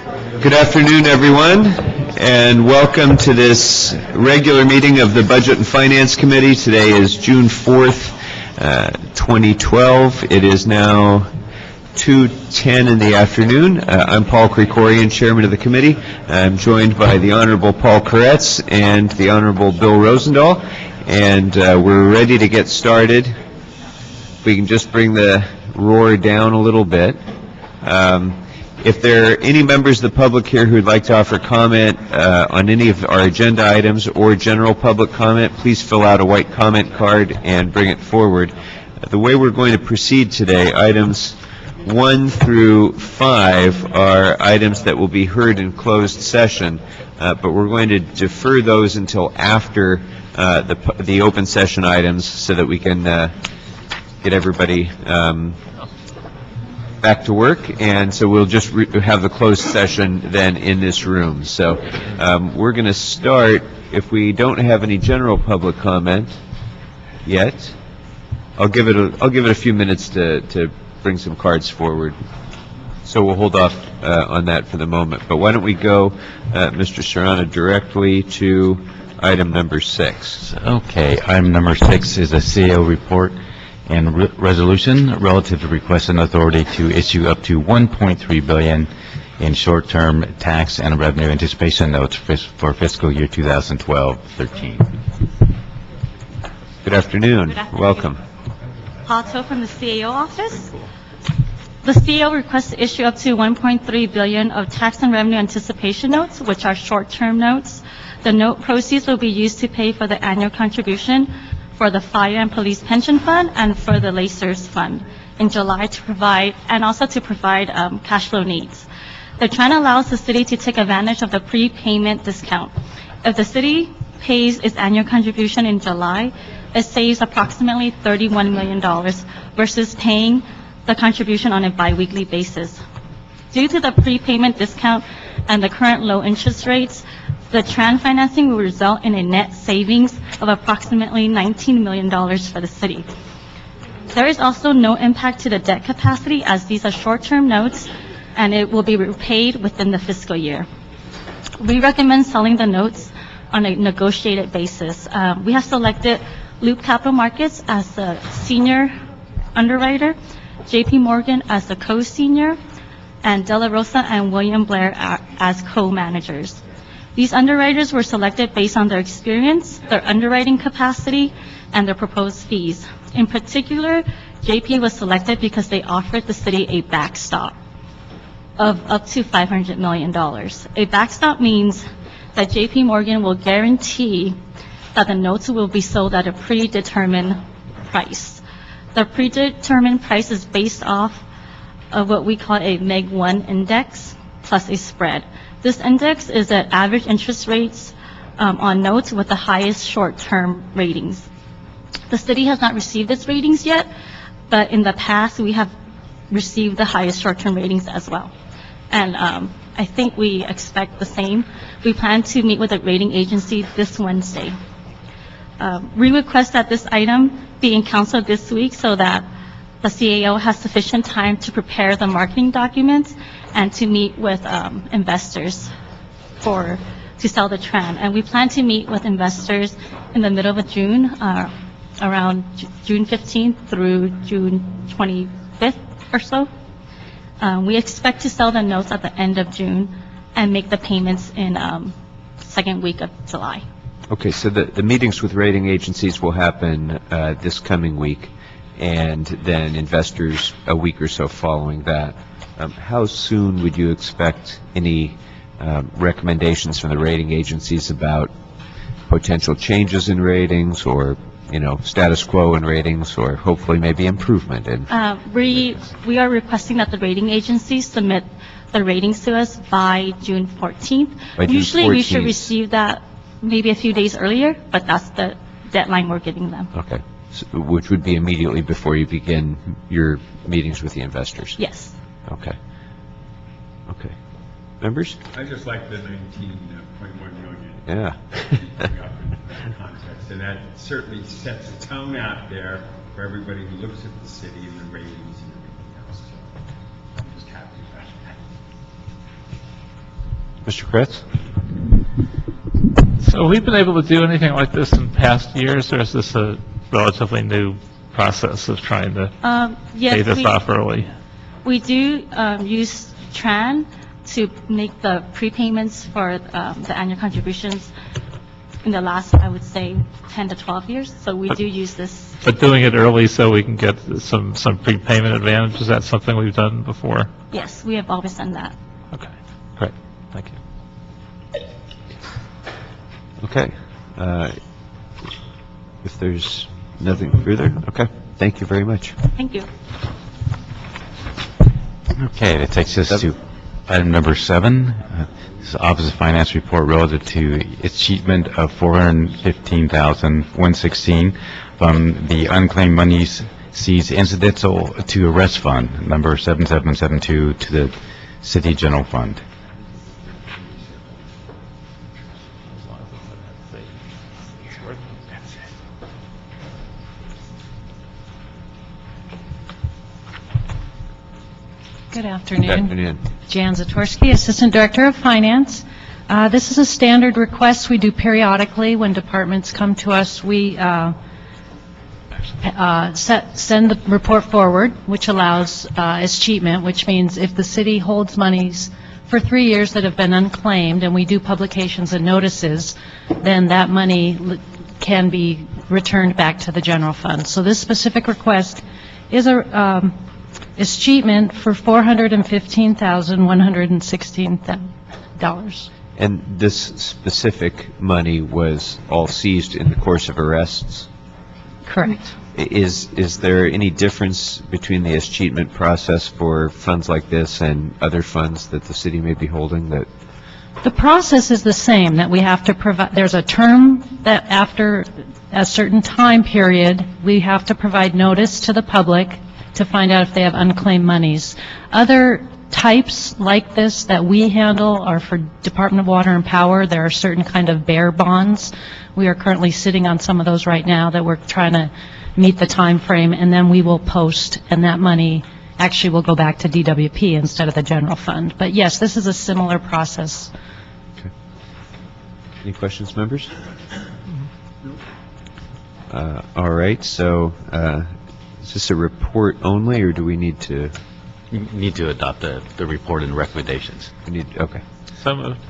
Good afternoon, everyone, and welcome to this regular meeting of the Budget and Finance Committee. Today is June 4th, 2012. It is now 2:10 in the afternoon. I'm Paul Krikorian, Chairman of the Committee. I'm joined by the Honorable Paul Koretz and the Honorable Bill Rosendahl, and we're ready to get started. We can just bring the roar down a little bit. If there are any members of the public here who would like to offer comment on any of our agenda items or general public comment, please fill out a white comment card and bring it forward. The way we're going to proceed today, items 1 through 5 are items that will be heard in closed session, but we're going to defer those until after the open session items so that we can get everybody back to work, and so we'll just have the closed session then in this room. So we're going to start. If we don't have any general public comment yet, I'll give it a few minutes to bring some cards forward. So we'll hold off on that for the moment. But why don't we go, Mr. Serrano, directly to item number 6. Okay, item number 6 is a CAO report and resolution relative to request and authority to issue up to $1.3 billion in short-term tax and revenue anticipation notes for fiscal year 2012-13. Good afternoon. Welcome. Pato from the CAO office. The CAO requests to issue up to $1.3 billion of tax and revenue anticipation notes, which are short-term notes. The note proceeds will be used to pay for the annual contribution for the Fire and Police Pension Fund and for the Lacers Fund in July to provide cash flow needs. The trend allows the city to take advantage of the prepayment discount. If the city pays its annual contribution in July, it saves approximately $31 million versus paying the contribution on a biweekly basis. Due to the prepayment discount and the current low interest rates, the TRAN financing will result in a net savings of approximately $19 million for the city. There is also no impact to the debt capacity as these are short-term notes and it will be repaid within the fiscal year. We recommend selling the notes on a negotiated basis. We have selected Loop Capital Markets as the senior underwriter, JP Morgan as the co-senior, and De La Rosa and William Blair as co-managers. These underwriters were selected based on their experience, their underwriting capacity, and their proposed fees. In particular, JP was selected because they offered the city a backstop of up to $500 million. A backstop means that JP Morgan will guarantee that the notes will be sold at a predetermined price. The predetermined price is based off of what we call a MEG 1 index plus a spread. This index is at average interest rates on notes with the highest short-term ratings. The city has not received its ratings yet, but in the past we have received the highest short-term ratings as well. And I think we expect the same. We plan to meet with the rating agency this Wednesday. We request that this item be in council this week so that the CAO has sufficient time to prepare the marketing documents and to meet with investors to sell the TRAN. And we plan to meet with investors in the middle of June, around June 15th through June 25th or so. We expect to sell the notes at the end of June and make the payments in second week of July. Okay, so the meetings with rating agencies will happen this coming week, and then investors a week or so following that. How soon would you expect any recommendations from the rating agencies about potential changes in ratings or, status quo in ratings or hopefully maybe improvement in? We are requesting that the rating agencies submit the ratings to us by June 14th. Usually we should receive that maybe a few days earlier, but that's the deadline we're giving them. Okay. So, which would be immediately before you begin your meetings with the investors? Yes. Okay. Okay. Members? I just like the 19.1 million. Yeah. Context, and that certainly sets a tone out there for everybody who looks at the city and the ratings and everything else. So I'm just happy about that. Mr. Kretz? So we've been able to do anything like this in past years, or is this a relatively new process of trying to pay this off early? We do use TRAN to make the prepayments for the annual contributions in the last, I would say, 10 to 12 years. So we do use this. But doing it early so we can get some prepayment advantage, is that something we've done before? Yes, we have always done that. Okay, great, thank you. Okay. If there's nothing further, okay. Thank you very much. Thank you. Okay, that takes us to item number 7. This is Office of Finance report relative to achievement of $415,116 from the unclaimed monies seized incidental to arrest fund, number 7772, to the City General Fund. Good Good afternoon. afternoon. Jan Zatorsky, Assistant Director of Finance. This is a standard request we do periodically when departments come to us. We send the report forward, which allows escheatment, which means if the city holds monies for 3 years that have been unclaimed, and we do publications and notices, then that money can be returned back to the general fund. So this specific request is a escheatment for $415,116. And this specific money was all seized in the course of arrests? Correct. Is there any difference between the escheatment process for funds like this and other funds that the city may be holding that? The process is the same, that we have to provide, there's a term that after a certain time period, we have to provide notice to the public to find out if they have unclaimed monies. Other types like this that we handle are for Department of Water and Power. There are certain kind of bear bonds. We are currently sitting on some of those right now that we're trying to meet the time frame, and then we will post, and that money actually will go back to DWP instead of the general fund. But yes, this is a similar process. Okay. Any questions, members? All right, so is this a report only, or do we need to? You need to adopt the report and recommendations. Okay. So moved.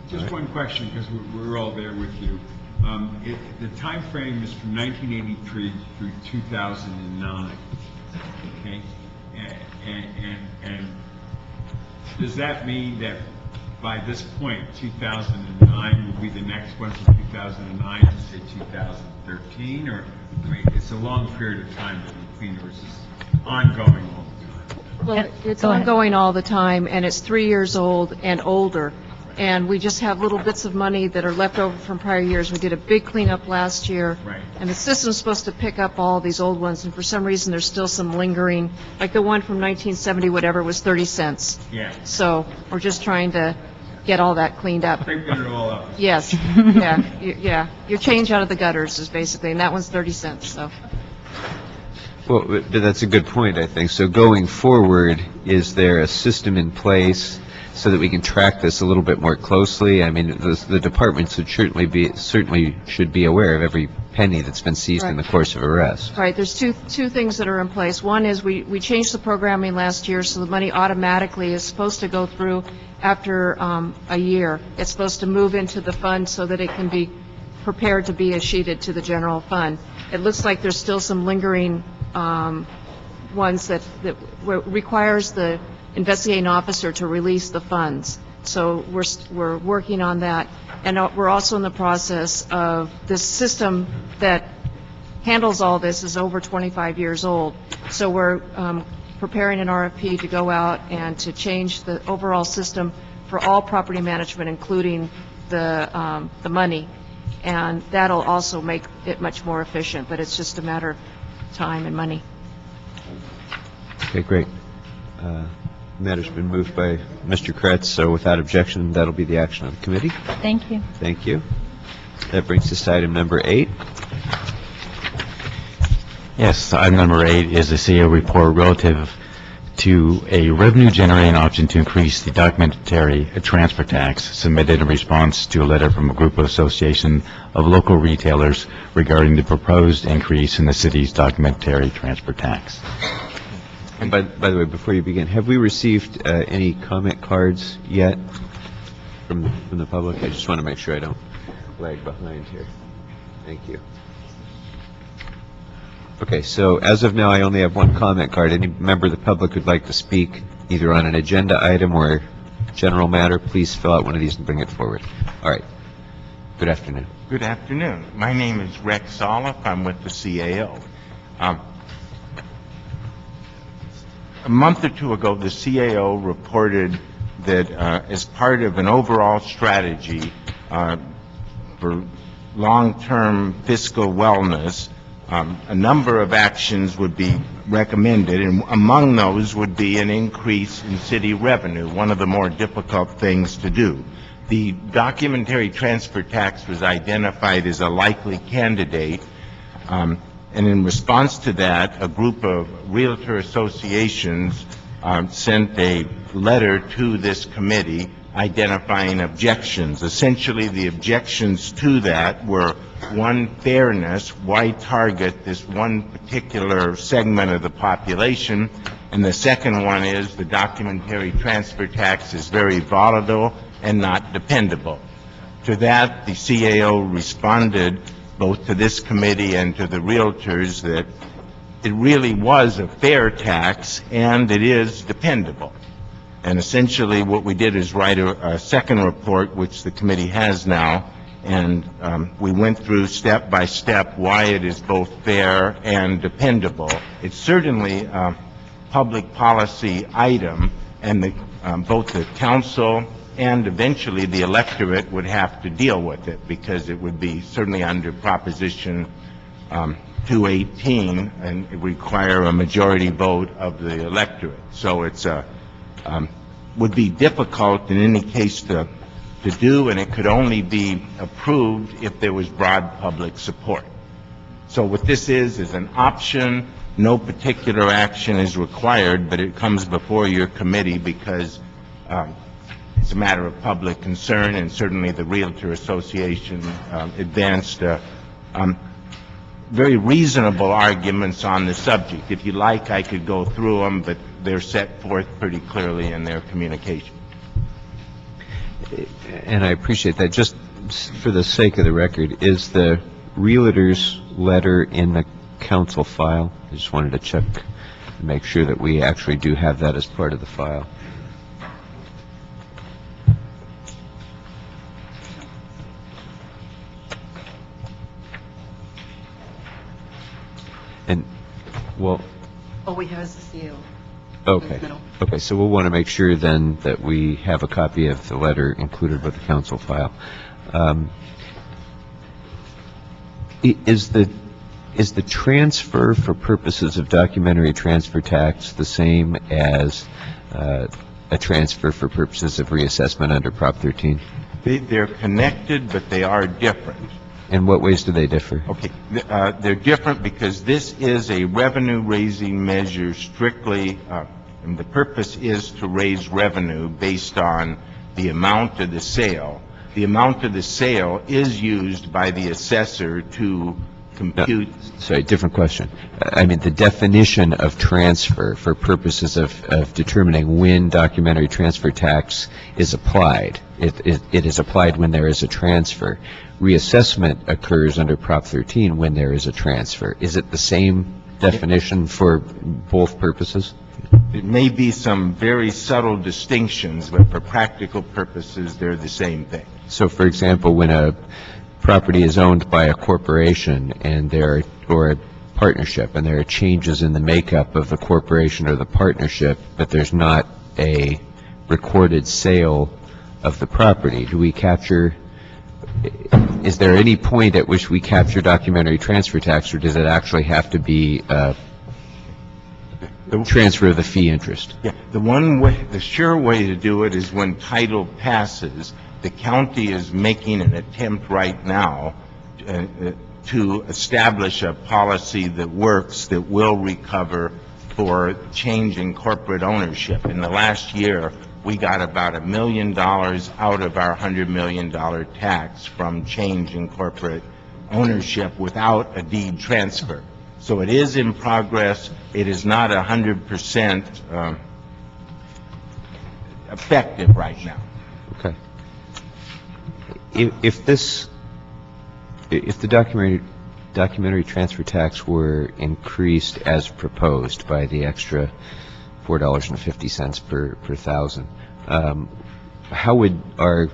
Just one question, because we're all there with you. The time frame is from 1983 through 2009, okay? And does that mean that by this point, 2009 will be the next one from 2009 to say 2013? Or, I mean, it's a long period of time between, or is this ongoing all the time? Well, it's Go ahead. ongoing all the time, and it's 3 years old and older. And we just have little bits of money that are left over from prior years. We did a big cleanup last year. Right. And the system's supposed to pick up all these old ones, and for some reason, there's still some lingering, like the one from 1970, whatever, was 30 cents. Yeah. So we're just trying to get all that cleaned up. They've got it all up. Yes, yeah. Your change out of the gutters is basically, and that one's 30 cents, so. Well, but that's a good point, I think. So going forward, is there a system in place so that we can track this a little bit more closely? I mean, the departments certainly should be aware of every penny that's been seized in the course of arrest. Right, there's two things that are in place. One is we changed the programming last year, so the money automatically is supposed to go through after a year. It's supposed to move into the fund so that it can be prepared to be escheated to the general fund. It looks like there's still some lingering ones that requires the investigating officer to release the funds. So we're working on that. And we're also in the process of this system that handles all this is over 25 years old. So we're preparing an RFP to go out and to change the overall system for all property management, including the money. And that'll also make it much more efficient, but it's just a matter of time and money. Okay, great. The matter's been moved by Mr. Kretz, so without objection, that'll be the action of the committee. Thank you. Thank you. That brings us to item number 8. Yes, item number 8 is the CEO report relative to a revenue-generating option to increase the documentary transfer tax submitted in response to a letter from a group of association of local retailers regarding the proposed increase in the city's documentary transfer tax. And by the way, before you begin, have we received any comment cards yet from the public? I just want to make sure I don't lag behind here. Thank you. Okay, so as of now, I only have one comment card. Any member of the public who'd like to speak either on an agenda item or general matter, please fill out one of these and bring it forward. All right. Good afternoon. Good afternoon. My name is Rex Olive. I'm with the CAO. A month or two ago, the CAO reported that as part of an overall strategy for long-term fiscal wellness, a number of actions would be recommended, and among those would be an increase in city revenue, one of the more difficult things to do. The documentary transfer tax was identified as a likely candidate, and in response to that, a group of realtor associations sent a letter to this committee identifying objections. Essentially, the objections to that were, one, fairness, why target this one particular segment of the population, and the second one is the documentary transfer tax is very volatile and not dependable. To that, the CAO responded both to this committee and to the realtors that it really was a fair tax and it is dependable. And essentially what we did is write a second report, which the committee has now, and we went through step by step why it is both fair and dependable. It's certainly a public policy item, and both the council and eventually the electorate would have to deal with it, because it would be certainly under Proposition 218 and it require a majority vote of the electorate. So it's would be difficult in any case to do, and it could only be approved if there was broad public support. So what this is an option. No particular action is required, but it comes before your committee because it's a matter of public concern, and certainly the Realtor Association advanced very reasonable arguments on the subject. If you like, I could go through them, but they're set forth pretty clearly in their communication. And I appreciate that. Just for the sake of the record, is the realtor's letter in the council file? I just wanted to check and make sure that we actually do have that as part of the file. And, well... Oh, we have as the CO. Okay. Okay, so we'll want to make sure then that we have a copy of the letter included with the council file. Is the transfer for purposes of documentary transfer tax the same as a transfer for purposes of reassessment under Prop 13? They're connected, but they are different. In what ways do they differ? Okay, they're different because this is a revenue-raising measure strictly, and the purpose is to raise revenue based on the amount of the sale. The amount of the sale is used by the assessor to compute. No, sorry, different question. I mean, the definition of transfer for purposes of determining when documentary transfer tax is applied. It is applied when there is a transfer. Reassessment occurs under Prop 13 when there is a transfer. Is it the same definition for both purposes? There may be some very subtle distinctions, but for practical purposes, they're the same thing. So, for example, when a property is owned by a corporation and or a partnership, and there are changes in the makeup of the corporation or the partnership, but there's not a recorded sale of the property, do we capture? Is there any point at which we capture documentary transfer tax, or does it actually have to be transfer of the fee interest? Yeah, the sure way to do it is when title passes. The county is making an attempt right now to establish a policy that works, that will recover for change in corporate ownership. In the last year, we got about $1 million out of our $100 million tax from change in corporate ownership without a deed transfer. So it is in progress. It is not 100% effective right now. Okay. If the documentary transfer tax were increased as proposed by the extra $4.50 per thousand, how would our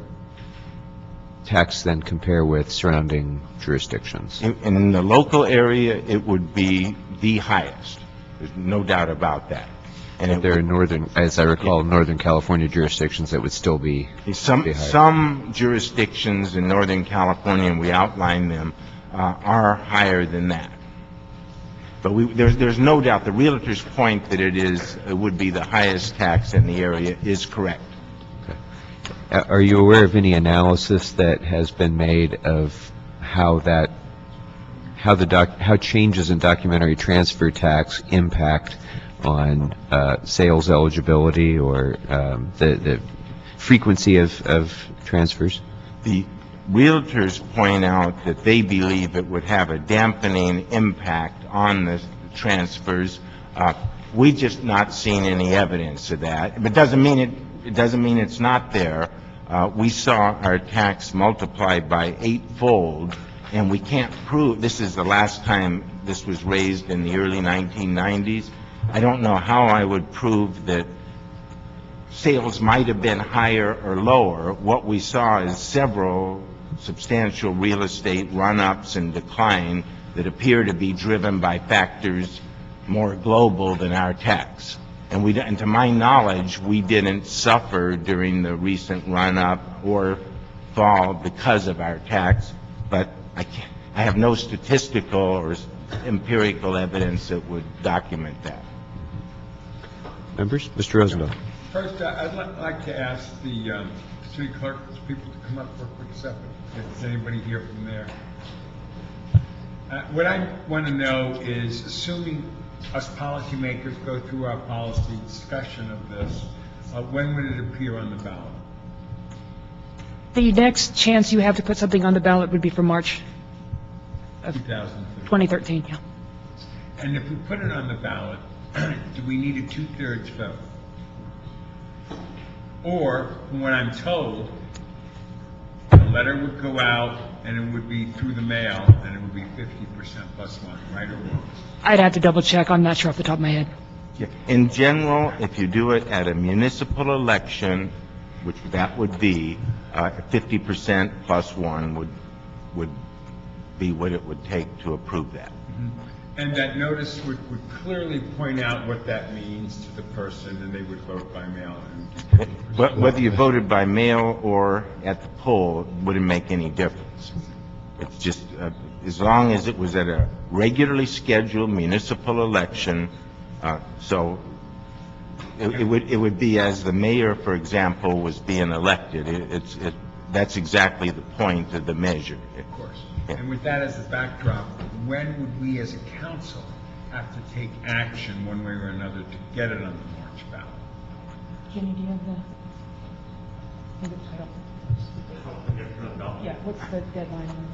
tax then compare with surrounding jurisdictions? In the local area, it would be the highest. There's no doubt about that. And There are northern, as I recall, northern California jurisdictions that would still be higher. Some jurisdictions in Northern California, and we outline them, are higher than that. But there's no doubt, the realtor's point that it would be the highest tax in the area is correct. Are you aware of any analysis that has been made of how changes in documentary transfer tax impact on sales eligibility or the frequency of transfers? The realtors point out that they believe it would have a dampening impact on the transfers. We've just not seen any evidence of that. But it doesn't mean it's not there. We saw our tax multiplied by 8-fold, and we can't prove, this is the last time this was raised in the early 1990s. I don't know how I would prove that sales might have been higher or lower. What we saw is several substantial real estate run-ups and decline that appear to be driven by factors more global than our tax. And to my knowledge, we didn't suffer during the recent run-up or fall because of our tax, but I have no statistical or empirical evidence that would document that. Members? Mr. Rosendahl. First, I'd like to ask the city clerk, people to come up for a quick second. If there's anybody here from there. What I want to know is, assuming us policymakers go through our policy discussion of this, when would it appear on the ballot? The next chance you have to put something on the ballot would be for March of 2013, yeah. And if we put it on the ballot, do we need a 2/3 vote? Or, from what I'm told, the letter would go out and it would be through the mail and it would be 50% plus one, right or wrong? I'd have to double check. I'm not sure off the top of my head. Yeah. In general, if you do it at a municipal election, which that would be, 50% plus one would be what it would take to approve that. Mm-hmm. And that notice would clearly point out what that means to the person, and they would vote by mail. Whether you voted by mail or at the poll wouldn't make any difference. It's just, as long as it was at a regularly scheduled municipal election, so it would be as the mayor, for example, was being elected. That's exactly the point of the measure. Of course. Yeah. And with that as a backdrop, when would we as a council have to take action one way or another to get it on the March ballot? Jenny, do you have the... Yeah, what's the deadline?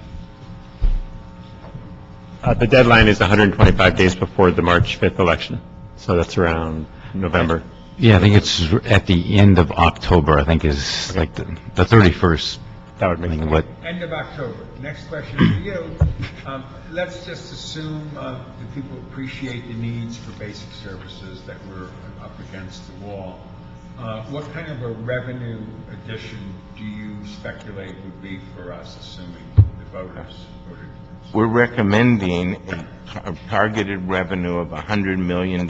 The deadline is 125 days before the March 5th election, so that's around November. Yeah, I think it's at the end of October, I think is like the 31st. That would make sense. What? End of October. Next question for you. Let's just assume that people appreciate the needs for basic services, that we're up against the wall. What kind of a revenue addition do you speculate would be for us, assuming the voters voted? We're recommending a targeted revenue of $100 million.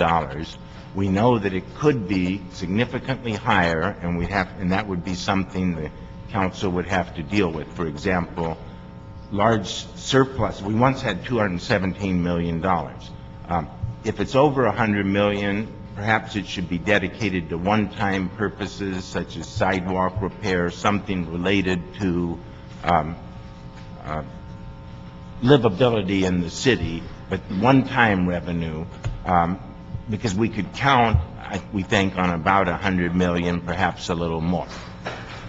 We know that it could be significantly higher, and that would be something the council would have to deal with. For example, large surplus. We once had $217 million. If it's over $100 million, perhaps it should be dedicated to one-time purposes such as sidewalk repair, something related to livability in the city, but one-time revenue. because we could count, we think, on about 100 million, perhaps a little more.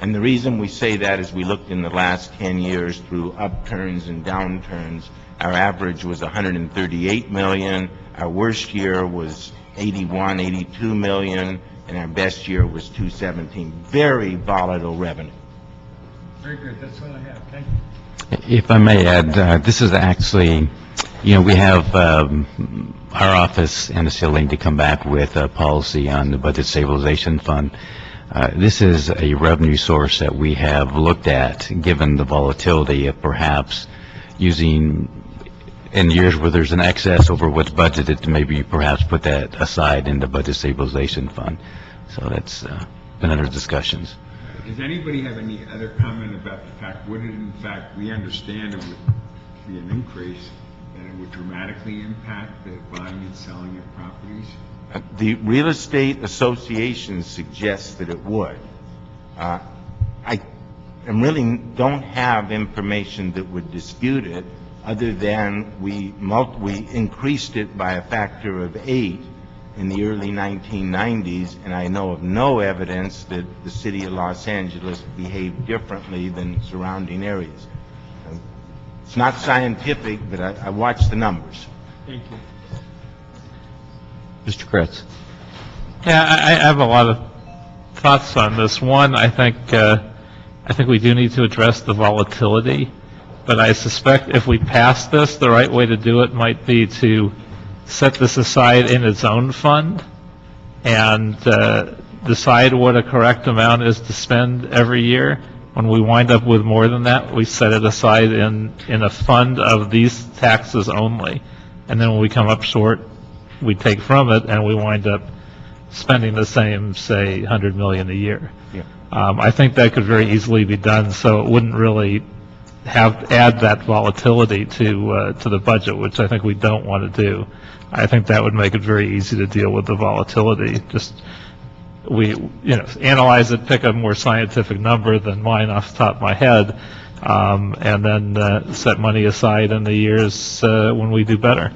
And the reason we say that is we looked in the last 10 years through upturns and downturns. Our average was 138 million. Our worst year was 81, 82 million, and our best year was 217. Very volatile revenue. Very good, that's all I have, thank you. If I may add, this is actually, we have our office and the ceiling to come back with a policy on the Budget Stabilization Fund. This is a revenue source that we have looked at, given the volatility of perhaps using, in years where there's an excess over what's budgeted, to maybe perhaps put that aside in the Budget Stabilization Fund. So that's been under discussions. Does anybody have any other comment about the fact, would it in fact, we understand it would be an increase, and it would dramatically impact the buying and selling of properties? The Real Estate Association suggests that it would. I really don't have information that would dispute it, other than we increased it by a factor of 8 in the early 1990s, and I know of no evidence that the city of Los Angeles behaved differently than surrounding areas. It's not scientific, but I watch the numbers. Thank you. Mr. Kretz. Yeah, I have a lot of thoughts on this. One, I think we do need to address the volatility, but I suspect if we pass this, the right way to do it might be to set this aside in its own fund and decide what a correct amount is to spend every year. When we wind up with more than that, we set it aside in a fund of these taxes only. And then when we come up short, we take from it and we wind up spending the same, say, 100 million a year. Yeah. I think that could very easily be done, so it wouldn't really add that volatility to the budget, which I think we don't want to do. I think that would make it very easy to deal with the volatility. Just analyze it, pick a more scientific number than mine off the top of my head, and then set money aside in the years when we do better.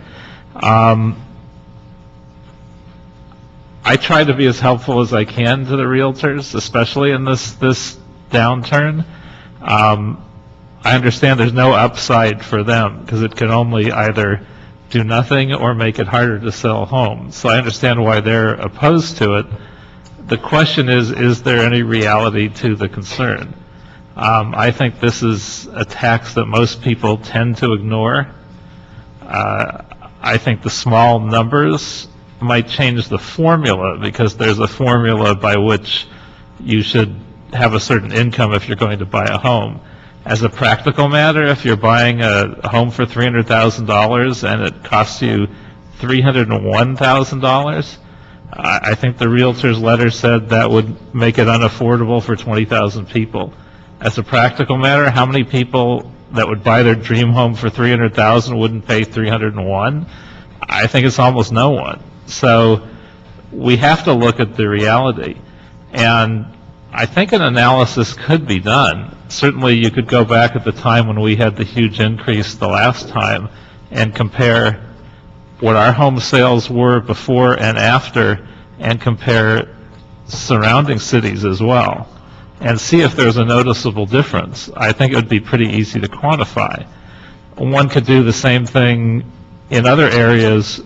I try to be as helpful as I can to the realtors, especially in this downturn. I understand there's no upside for them because it can only either do nothing or make it harder to sell homes. So I understand why they're opposed to it. The question is there any reality to the concern? I think this is a tax that most people tend to ignore. I think the small numbers might change the formula, because there's a formula by which you should have a certain income if you're going to buy a home. As a practical matter, if you're buying a home for $300,000 and it costs you $301,000, I think the realtor's letter said that would make it unaffordable for 20,000 people. As a practical matter, how many people that would buy their dream home for $300,000 wouldn't pay $301,000? I think it's almost no one. So we have to look at the reality. And I think an analysis could be done. Certainly you could go back at the time when we had the huge increase the last time and compare what our home sales were before and after, and compare surrounding cities as well, and see if there's a noticeable difference. I think it would be pretty easy to quantify. One could do the same thing in other areas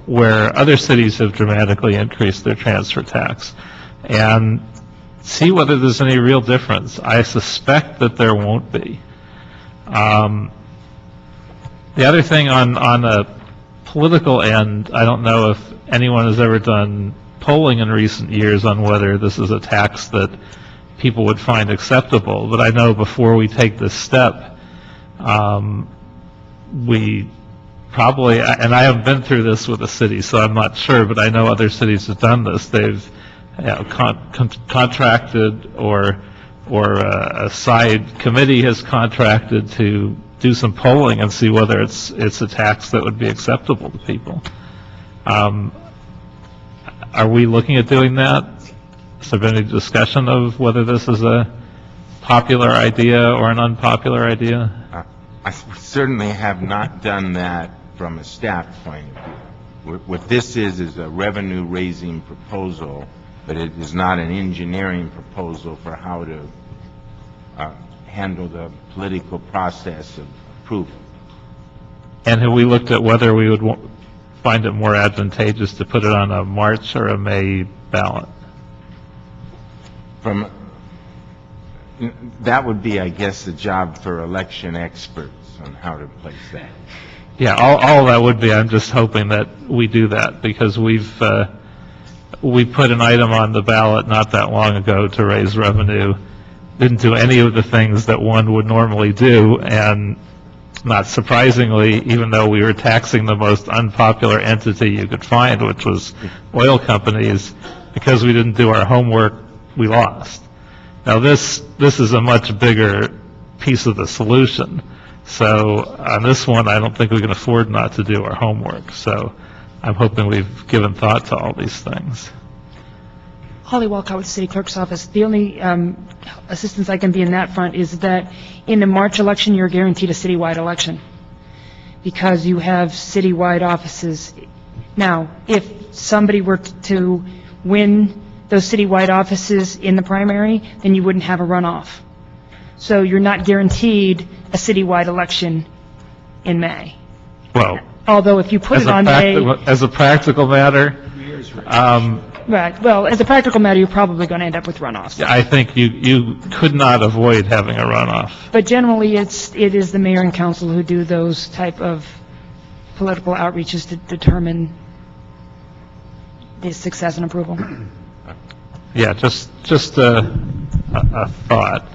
where other cities have dramatically increased their transfer tax, and see whether there's any real difference. I suspect that there won't be. The other thing on a political end, I don't know if anyone has ever done polling in recent years on whether this is a tax that people would find acceptable, but I know before we take this step, we probably, and I haven't been through this with a city, so I'm not sure, but I know other cities have done this. They've contracted, or a side committee has contracted to do some polling and see whether it's a tax that would be acceptable to people. Are we looking at doing that? Has there been any discussion of whether this is a popular idea or an unpopular idea? I certainly have not done that from a staff point of view. What this is a revenue-raising proposal, but it is not an engineering proposal for how to handle the political process of approval. And have we looked at whether we would find it more advantageous to put it on a March or a May ballot? That would be, I guess, the job for election experts on how to place that. Yeah, all that would be, I'm just hoping that we do that, because we put an item on the ballot not that long ago to raise revenue, didn't do any of the things that one would normally do, and not surprisingly, even though we were taxing the most unpopular entity you could find, which was oil companies, because we didn't do our homework, we lost. Now, this is a much bigger piece of the solution. So on this one, I don't think we can afford not to do our homework. So I'm hoping we've given thought to all these things. Holly Walcott with the City Clerk's Office. The only assistance I can be in that front is that in the March election, you're guaranteed a citywide election because you have citywide offices. Now, if somebody were to win those citywide offices in the primary, then you wouldn't have a runoff. So you're not guaranteed a citywide election in May. Well, Although if you put it on May... as a practical matter, Right, well, as a practical matter, you're probably going to end up with runoffs. I think you could not avoid having a runoff. But generally, it is the mayor and council who do those type of political outreaches to determine the success and approval. Yeah, just a thought.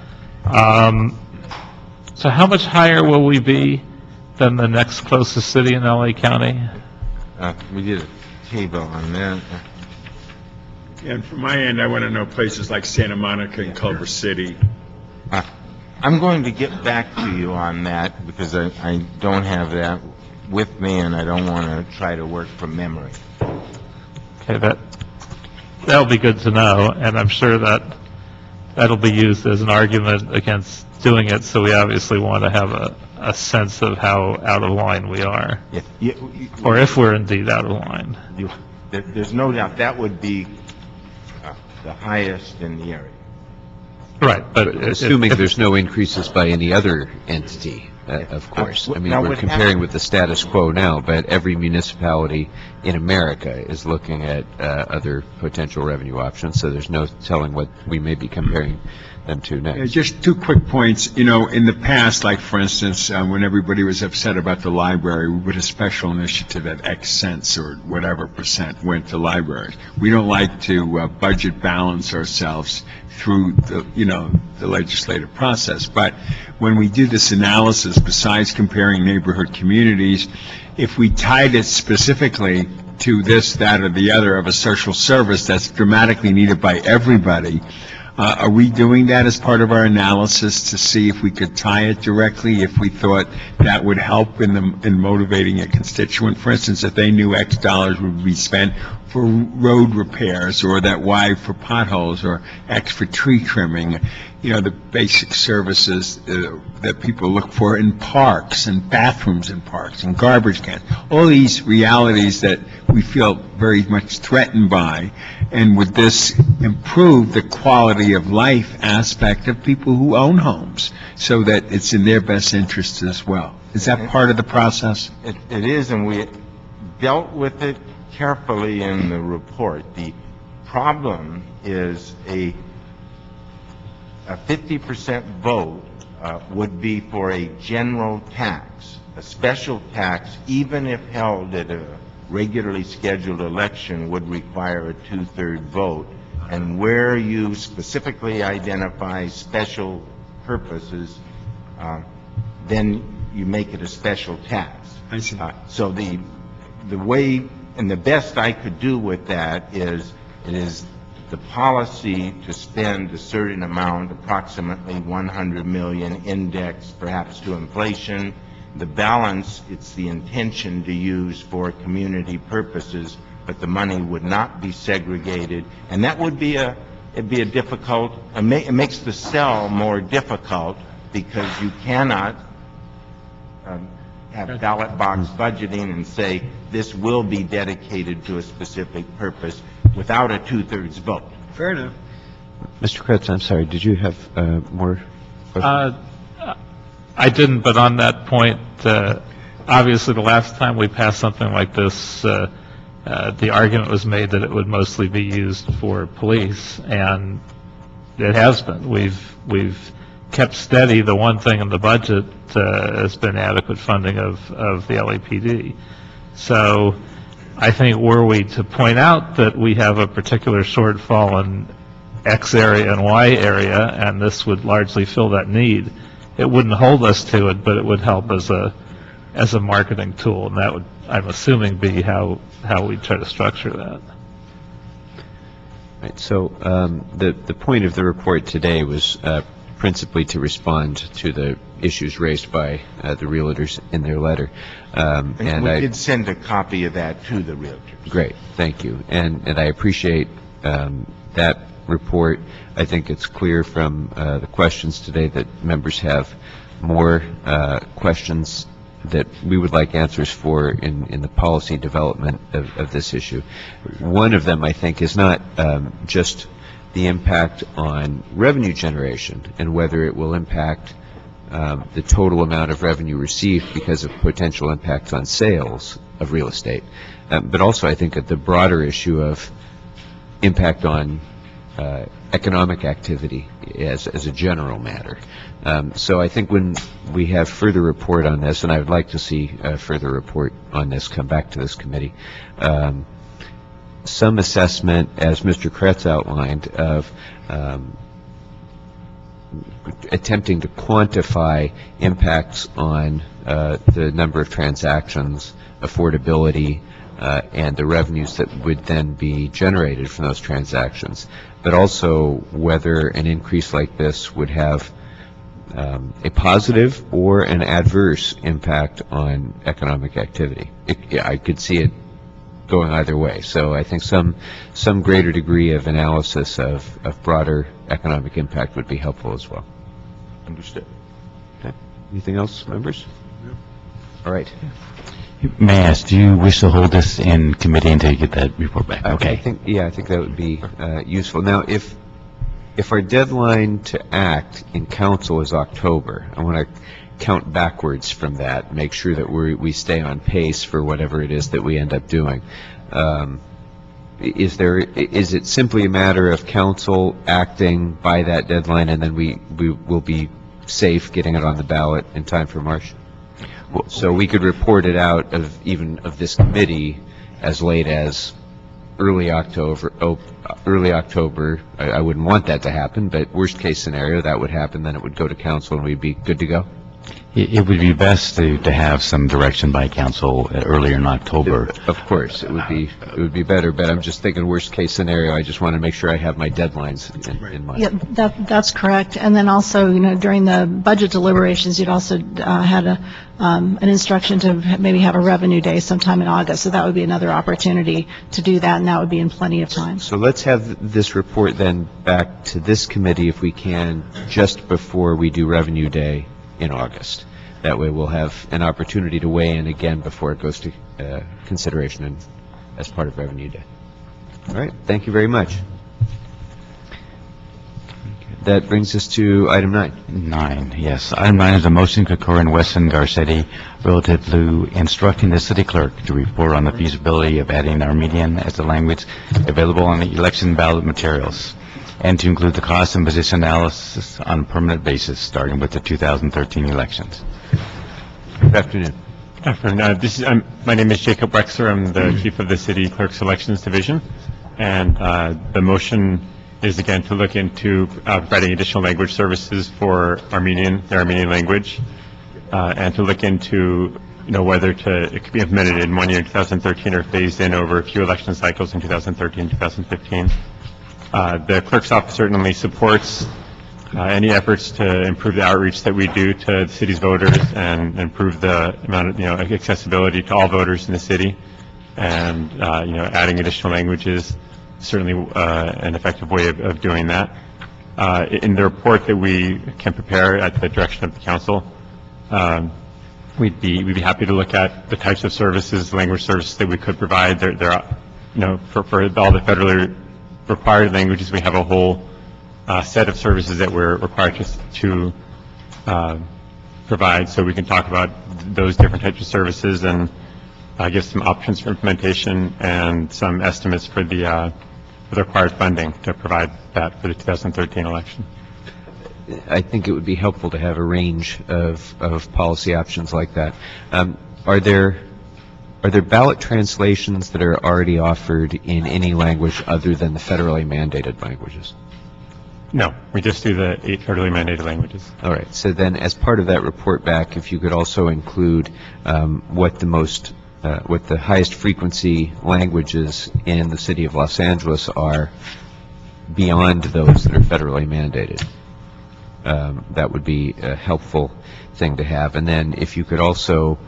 So how much higher will we be than the next closest city in LA County? We did a table on that. And from my end, I want to know places like Santa Monica and Culver City. I'm going to get back to you on that because I don't have that with me and I don't want to try to work from memory. Okay, that'll be good to know, and I'm sure that'll be used as an argument against doing it, so we obviously want to have a sense of how out of line we are, or if we're indeed out of line. There's no doubt that would be the highest in the area. Right, but Assuming there's no increases by any other entity, of course. I mean, Now, we're what comparing happened- with the status quo now, but every municipality in America is looking at other potential revenue options, so there's no telling what we may be comparing them to next. Just two quick points. You know, in the past, like for instance, when everybody was upset about the library, we put a special initiative at X cents or whatever percent went to libraries. We don't like to budget balance ourselves through the legislative process. But when we do this analysis, besides comparing neighborhood communities, if we tied it specifically to this, that, or the other of a social service that's dramatically needed by everybody, are we doing that as part of our analysis to see if we could tie it directly, if we thought that would help in motivating a constituent? For instance, if they knew X dollars would be spent for road repairs, or that Y for potholes, or X for tree trimming, the basic services that people look for in parks, and bathrooms in parks, and garbage cans, all these realities that we feel very much threatened by. And would this improve the quality of life aspect of people who own homes so that it's in their best interest as well? Is that part of the process? It is, and we dealt with it carefully in the report. The problem is a 50% vote would be for a general tax. A special tax, even if held at a regularly scheduled election, would require a 2/3 vote. And where you specifically identify special purposes, then you make it a special tax. I see. So the way, and the best I could do with that is, it is the policy to spend a certain amount, approximately 100 million, indexed perhaps to inflation. The balance, it's the intention to use for community purposes, but the money would not be segregated. And that would be it'd be a difficult, it makes the sell more difficult because you cannot have ballot box budgeting and say, this will be dedicated to a specific purpose without a two-thirds vote. Fair enough. Mr. Kretz, I'm sorry, did you have more questions? I didn't, but on that point, obviously, the last time we passed something like this, the argument was made that it would mostly be used for police, and it has been. We've kept steady. The one thing in the budget has been adequate funding of the LAPD. So I think were we to point out that we have a particular shortfall in X area and Y area, and this would largely fill that need, it wouldn't hold us to it, but it would help as a marketing tool, and that would, I'm assuming, be how we try to structure that. Right, so the point of the report today was principally to respond to the issues raised by the realtors in their letter. And we did send a copy of that to the realtors. Great, thank you. And I appreciate that report. I think it's clear from the questions today that members have more questions that we would like answers for in the policy development of this issue. One of them, I think, is not just the impact on revenue generation and whether it will impact the total amount of revenue received because of potential impacts on sales of real estate, but also I think at the broader issue of impact on economic activity as a general matter. So I think when we have further report on this, and I would like to see a further report on this come back to this committee, some assessment, as Mr. Kretz outlined, of attempting to quantify impacts on the number of transactions, affordability, and the revenues that would then be generated from those transactions, but also whether an increase like this would have a positive or an adverse impact on economic activity. I could see it going either way. So I think some greater degree of analysis of broader economic impact would be helpful as well. Understood. Okay. Anything else, members? No. All right. May I ask, do you wish to hold this in committee until you get that report back? Okay. I think that would be useful. Now, if our deadline to act in council is October, I want to count backwards from that, make sure that we stay on pace for whatever it is that we end up doing. Is it simply a matter of council acting by that deadline, and then we will be safe getting it on the ballot in time for March? So we could report it out of this committee as late as early October. I wouldn't want that to happen, but worst case scenario, that would happen. Then it would go to council, and we'd be good to go. It would be best to have some direction by council earlier in October. Of course, it would be better, but I'm just thinking worst case scenario. I just want to make sure I have my deadlines in mind. Yeah, that's correct. And then also, during the budget deliberations, you'd also had an instruction to maybe have a revenue day sometime in August. So that would be another opportunity to do that, and that would be in plenty of time. So let's have this report then back to this committee if we can, just before we do revenue day in August. That way we'll have an opportunity to weigh in again before it goes to consideration as part of Revenue Day. All right, thank you very much. That brings us to item 9. 9, yes. Item 9 is a motion concurring Weston Garcetti relative to instructing the city clerk to report on the feasibility of adding Armenian as the language available on the election ballot materials, and to include the cost and position analysis on a permanent basis, starting with the 2013 elections. Good afternoon. Good afternoon. My name is Jacob Wexler. I'm the chief of the City Clerk's Elections Division. And the motion is, again, to look into providing additional language services for the Armenian language, and to look into whether it could be implemented in 1 year in 2013 or phased in over a few election cycles in 2013 2015. The clerk's office certainly supports any efforts to improve the outreach that we do to the city's voters and improve the amount of accessibility to all voters in the city. And adding additional languages is certainly an effective way of doing that. In the report that we can prepare at the direction of the council, we'd be happy to look at the types of services, language services that we could provide. There are, for all the federally required languages, we have a whole set of services that we're required to provide. So we can talk about those different types of services and give some options for implementation and some estimates for the required funding to provide that for the 2013 election. I think it would be helpful to have a range of policy options like that. Are there ballot translations that are already offered in any language other than the federally mandated languages? No, we just do the 8 federally mandated languages. All right. So then, as part of that report back, if you could also include what the highest frequency languages in the city of Los Angeles are beyond those that are federally mandated. That would be a helpful thing to have. And then if you could also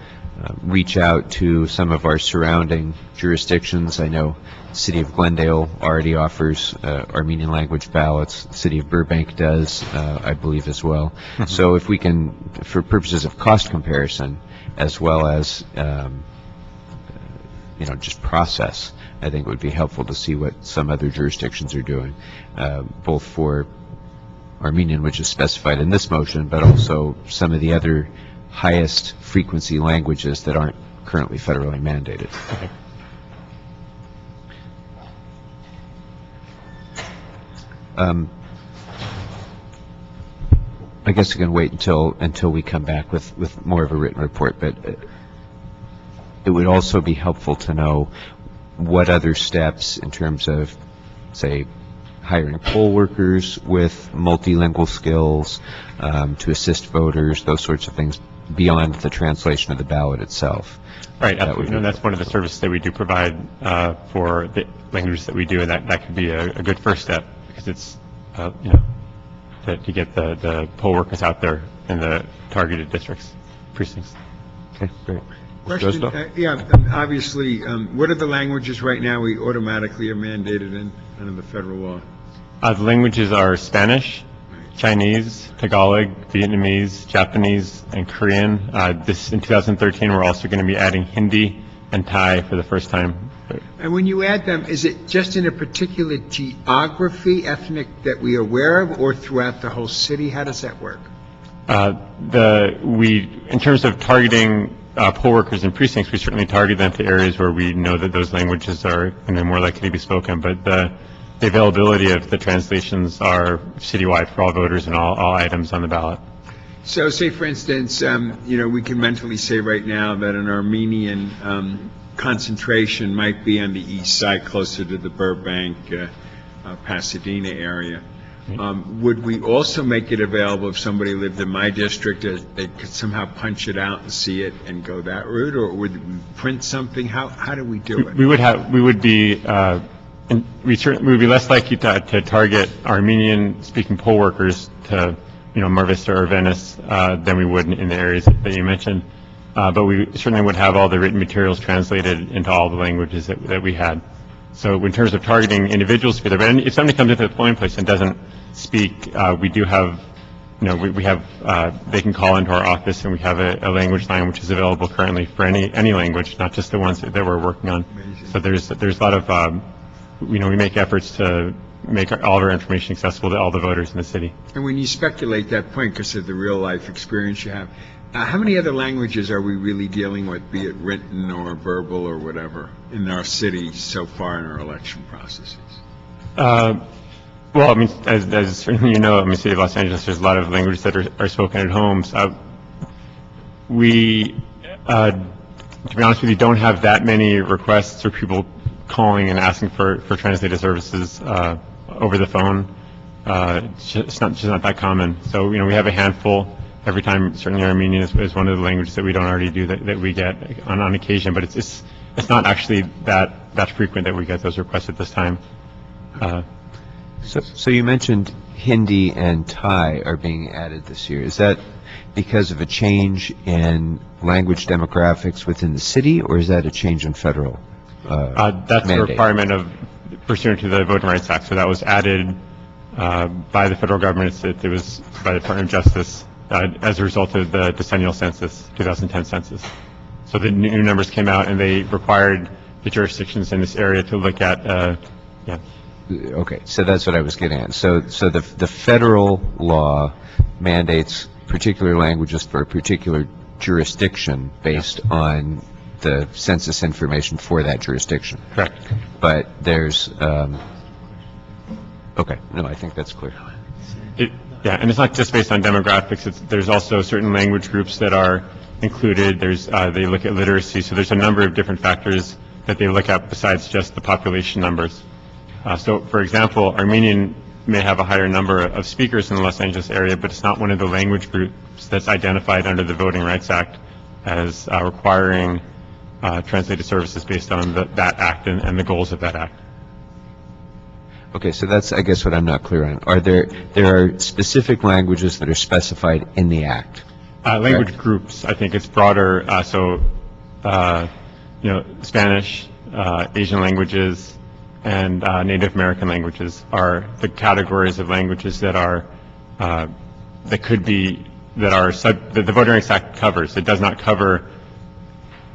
reach out to some of our surrounding jurisdictions. I know the city of Glendale already offers Armenian language ballots. The city of Burbank does, I believe, as well. So if we can, for purposes of cost comparison, as well as just process, I think it would be helpful to see what some other jurisdictions are doing, both for Armenian, which is specified in this motion, but also some of the other highest frequency languages that aren't currently federally mandated. Okay. I guess we can wait until we come back with more of a written report, but it would also be helpful to know what other steps in terms of, say, hiring poll workers with multilingual skills to assist voters, those sorts of things, beyond the translation of the ballot itself. Right, absolutely. And that's one of the services that we do provide for the languages that we do, and that could be a good first step, because it's, to get the poll workers out there in the targeted districts, precincts. Okay, great. Question, obviously, what are the languages right now we automatically are mandated in under the federal law? The languages are Spanish, Chinese, Tagalog, Vietnamese, Japanese, and Korean. In 2013, we're also going to be adding Hindi and Thai for the first time. And when you add them, is it just in a particular geography, ethnic, that we are aware of, or throughout the whole city? How does that work? In terms of targeting poll workers in precincts, we certainly target them to areas where we know that those languages are more likely to be spoken. But the availability of the translations are citywide for all voters and all items on the ballot. So, say for instance, we can mentally say right now that an Armenian concentration might be on the east side, closer to the Burbank, Pasadena area. Would we also make it available if somebody lived in my district, they could somehow punch it out and see it and go that route, or would we print something? How do we do it? We would be less likely to target Armenian-speaking poll workers to, Mar Vista or Venice than we would in the areas that you mentioned. But we certainly would have all the written materials translated into all the languages that we had. So in terms of targeting individuals, but if somebody comes into the polling place and doesn't speak, we do have, they can call into our office, and we have a language line which is available currently for any language, not just the ones that we're working on. So there's a lot of, we make efforts to make all of our information accessible to all the voters in the city. And when you speculate that point, because of the real life experience you have, how many other languages are we really dealing with, be it written or verbal or whatever, in our city so far in our election processes? Well, as certainly in the city of Los Angeles, there's a lot of languages that are spoken at homes. We, to be honest with you, don't have that many requests or people calling and asking for translated services over the phone. It's just not that common. So, we have a handful. Every time, certainly Armenian is one of the languages that we don't already do that we get on occasion, but it's not actually that frequent that we get those requests at this time. So you mentioned Hindi and Thai are being added this year. Is that because of a change in language demographics within the city, or is that a change in federal That's mandate? a requirement of pursuant to the Voting Rights Act. So that was added by the federal government. It was by the Department of Justice as a result of the decennial census, 2010 census. So the new numbers came out, and they required the jurisdictions in this area to look at, Okay, so that's what I was getting at. So the federal law mandates particular languages for a particular jurisdiction based on the census information for that jurisdiction. Correct. But there's, okay, no, I think that's clear. Yeah, and it's not just based on demographics. There's also certain language groups that are included. They look at literacy. So there's a number of different factors that they look at besides just the population numbers. So, for example, Armenian may have a higher number of speakers in the Los Angeles area, but it's not one of the language groups that's identified under the Voting Rights Act as requiring translated services based on that act and the goals of that act. Okay, so that's, I guess, what I'm not clear on. There are specific languages that are specified in the Act? Language groups, I think it's broader, Spanish, Asian languages, and Native American languages are the categories of languages that the Voting Rights Act covers. It does not cover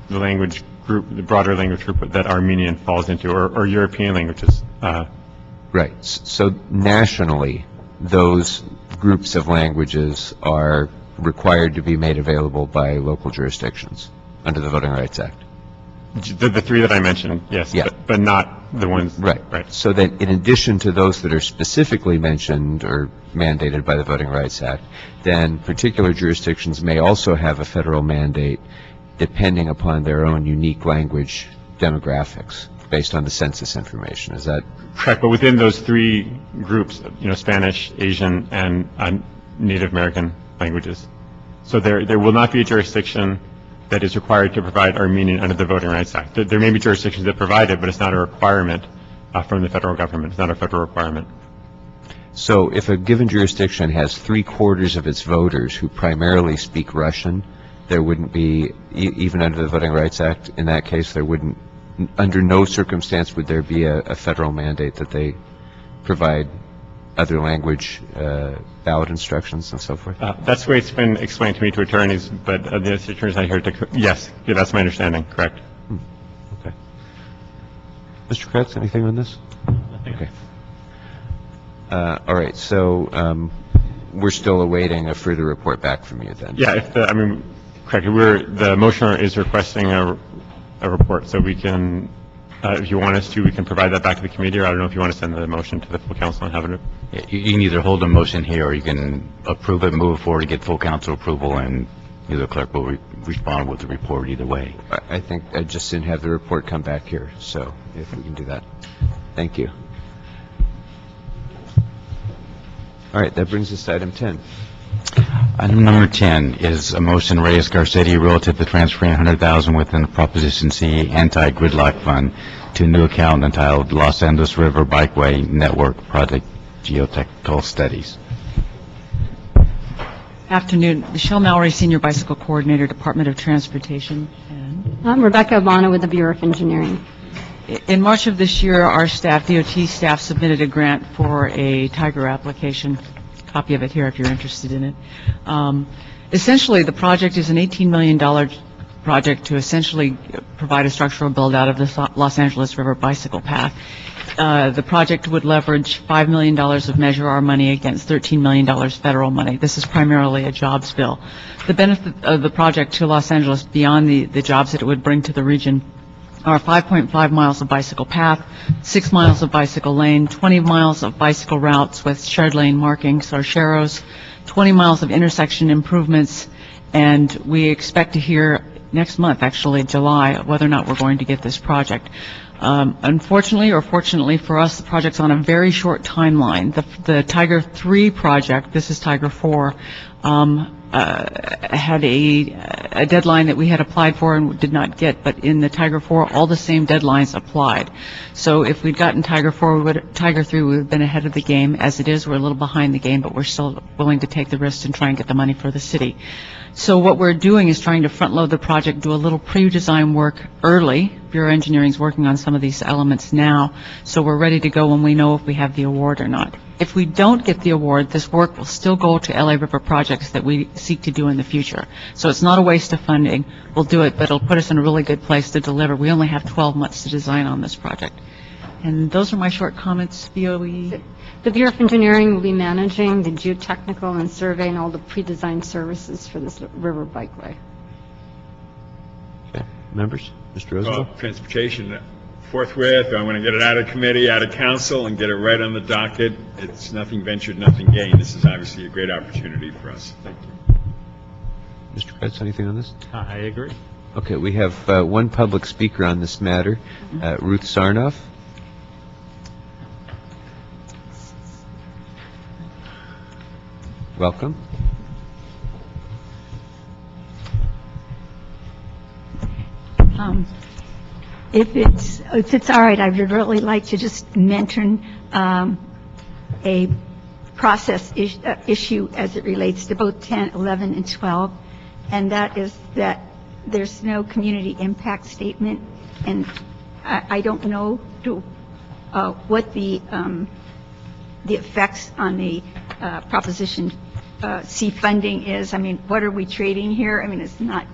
the language group, the broader language group that Armenian falls into, or European languages. Right. So nationally, those groups of languages are required to be made available by local jurisdictions under the Voting Rights Act. The three that I mentioned, yes, Yeah. but not the ones. Right. So that in addition to those that are specifically mentioned or mandated by the Voting Rights Act, then particular jurisdictions may also have a federal mandate depending upon their own unique language demographics based on the census information. Is that correct? But within those three groups, Spanish, Asian, and Native American languages. So there will not be a jurisdiction that is required to provide Armenian under the Voting Rights Act. There may be jurisdictions that provide it, but it's not a requirement from the federal government. It's not a federal requirement. so? If a given jurisdiction has 3/4 of its voters who primarily speak Russian, there wouldn't be, even under the Voting Rights Act, in that case, there wouldn't, under no circumstance would there be a federal mandate that they provide other language ballot instructions and so forth? That's the way it's been explained to me to attorneys, but the attorneys I heard, yes, that's my understanding, correct. Okay. Mr. Kretz, anything on this? Okay. All right, so we're still awaiting a further report back from you then? Yeah, correct, the motioner is requesting a report, so we can, if you want us to, we can provide that back to the committee, or I don't know if you want to send the motion to the full council and have it. You can either hold a motion here, or you can approve it, move it forward to get full council approval, and the clerk will respond with the report either way. I think I just didn't have the report come back here, so if we can do that. Thank you. All right, that brings us to item 10. Item number 10 is a motion Reyes Garcetti relative to transferring $100,000 within the Proposition C Anti-Gridlock Fund to a new account entitled Los Angeles River Bikeway Network Project Geotechnical Studies. Afternoon. Michelle Mallory, Senior Bicycle Coordinator, Department of Transportation. I'm Rebecca Abana with the Bureau of Engineering. In March of this year, our staff, DOT staff, submitted a grant for a Tiger application. Copy of it here if you're interested in it. Essentially, the project is an $18 million project to essentially provide a structural build-out of the Los Angeles River bicycle path. The project would leverage $5 million of Measure R money against $13 million federal money. This is primarily a jobs bill. The benefit of the project to Los Angeles, beyond the jobs that it would bring to the region, are 5.5 miles of bicycle path, 6 miles of bicycle lane, 20 miles of bicycle routes with shared lane markings or sharrows, 20 miles of intersection improvements, and we expect to hear next month, actually July, whether or not we're going to get this project. Unfortunately, or fortunately for us, the project's on a very short timeline. The Tiger 3 project, this is Tiger 4, had a deadline that we had applied for and did not get, but in the Tiger 4, all the same deadlines applied. So if we'd gotten Tiger 4, Tiger 3 would have been ahead of the game. As it is, we're a little behind the game, but we're still willing to take the risk and try and get the money for the city. So what we're doing is trying to front load the project, do a little pre-design work early. Bureau of Engineering is working on some of these elements now, so we're ready to go when we know if we have the award or not. If we don't get the award, this work will still go to LA River projects that we seek to do in the future. So it's not a waste of funding. We'll do it, but it'll put us in a really good place to deliver. We only have 12 months to design on this project. And those are my short comments. BOE. The Bureau of Engineering will be managing the geotechnical and survey and all the pre-designed services for this river bikeway. Okay. Members? Mr. Rosenthal? Well, transportation, forthwith, I want to get it out of committee, out of council, and get it right on the docket. It's nothing ventured, nothing gained. This is obviously a great opportunity for us. Thank you. Mr. Kretz, anything on this? I agree. Okay, we have one public speaker on this matter, Ruth Sarnoff. Welcome. If it's all right, I would really like to just mention a process issue as it relates to both 10, 11, and 12, and that is that there's no community impact statement, and I don't know what the effects on the Proposition C funding is. I mean, what are we trading here? I mean, it's not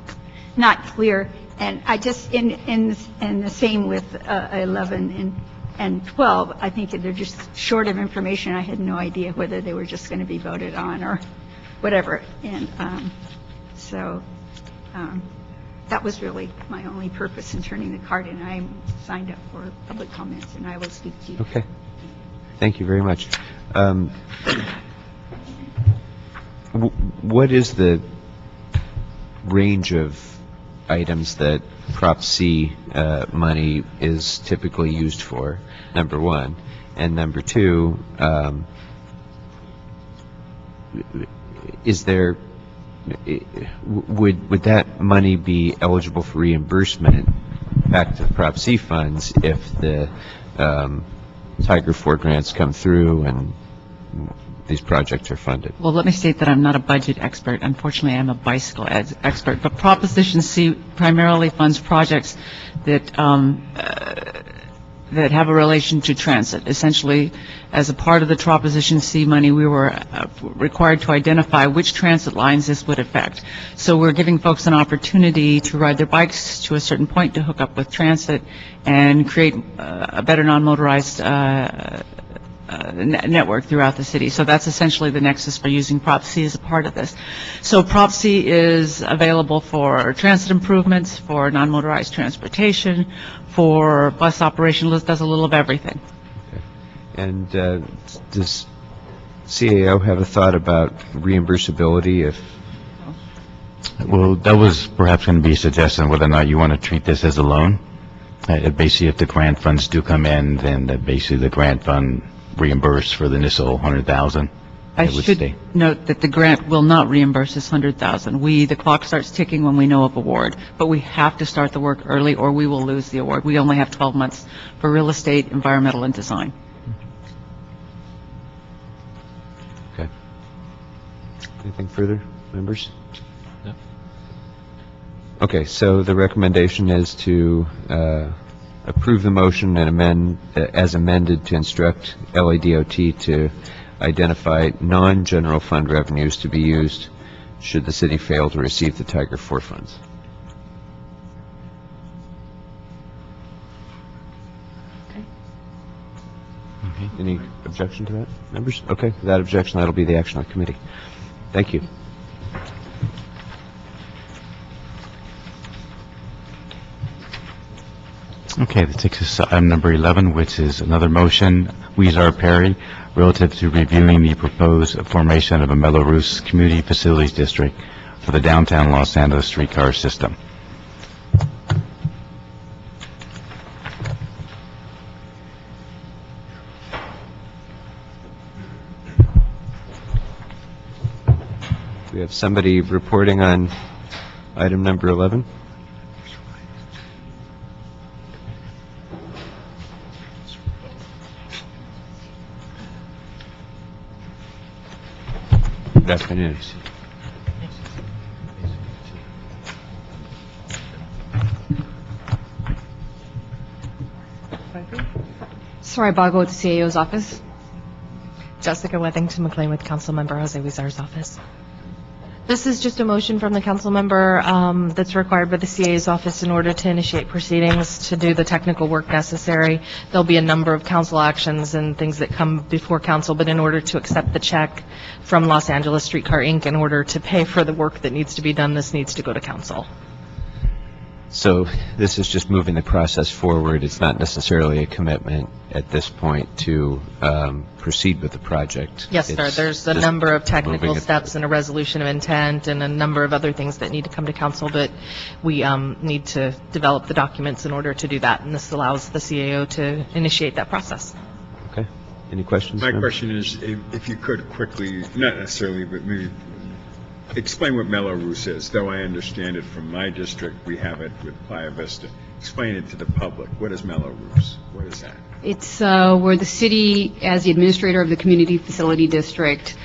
clear. And I just, in the same with 11 and 12, I think they're just short of information. I had no idea whether they were just going to be voted on or whatever. And that was really my only purpose in turning the card in. I signed up for public comments, and I will speak to you. Okay. Thank you very much. What is the range of items that Prop C money is typically used for, number one? And number two, is there, would that money be eligible for reimbursement back to the Prop C funds if the Tiger 4 grants come through and these projects are funded? Well, let me state that I'm not a budget expert. Unfortunately, I'm a bicycle expert. But Proposition C primarily funds projects that that have a relation to transit. Essentially, as a part of the Proposition C money, we were required to identify which transit lines this would affect. So we're giving folks an opportunity to ride their bikes to a certain point to hook up with transit and create a better non-motorized network throughout the city. So that's essentially the nexus for using Prop C as a part of this. So Prop C is available for transit improvements, for non-motorized transportation, for bus operation. It does a little of everything. Okay. And does CAO have a thought about reimbursability if? Well, that was perhaps going to be a suggestion, whether or not you want to treat this as a loan. Basically, if the grant funds do come in, then basically the grant fund reimburse for the initial $100,000. I should note that the grant will not reimburse us $100,000. The clock starts ticking when we know of award, but we have to start the work early or we will lose the award. We only have 12 months for real estate, environmental, and design. Okay. Anything further, members? No. Okay, so the recommendation is to approve the motion and amend, as amended, to instruct LADOT to identify non-general fund revenues to be used should the city fail to receive the Tiger 4 funds. Okay. Any objection to that, members? Okay, without objection, that'll be the action of the committee. Thank you. Okay, that takes us to item number 11, which is another motion, Weezer Perry, relative to reviewing the proposed formation of a Melrose Community Facilities District for the downtown Los Angeles streetcar system. We have somebody reporting on item number 11. Good afternoon. Sorry, Bago at the CAO's office. Jessica Wethington McLean with Councilmember Jose Huizar's office. This is just a motion from the council member that's required by the CA's office in order to initiate proceedings to do the technical work necessary. There'll be a number of council actions and things that come before council, but in order to accept the check from Los Angeles Streetcar Inc., in order to pay for the work that needs to be done, this needs to go to council. So this is just moving the process forward. It's not necessarily a commitment at this point to proceed with the project. Yes, sir. It's There's a just number of technical moving it- steps and a resolution of intent and a number of other things that need to come to council, but we need to develop the documents in order to do that, and this allows the CAO to initiate that process. Okay. Any questions? My members? question is, if you could quickly, not necessarily, but maybe explain what Melrose is, though I understand it from my district, we have it with Playa Vista. Explain it to the public. What is Melrose? What is that? It's where the city, as the administrator of the community facility district,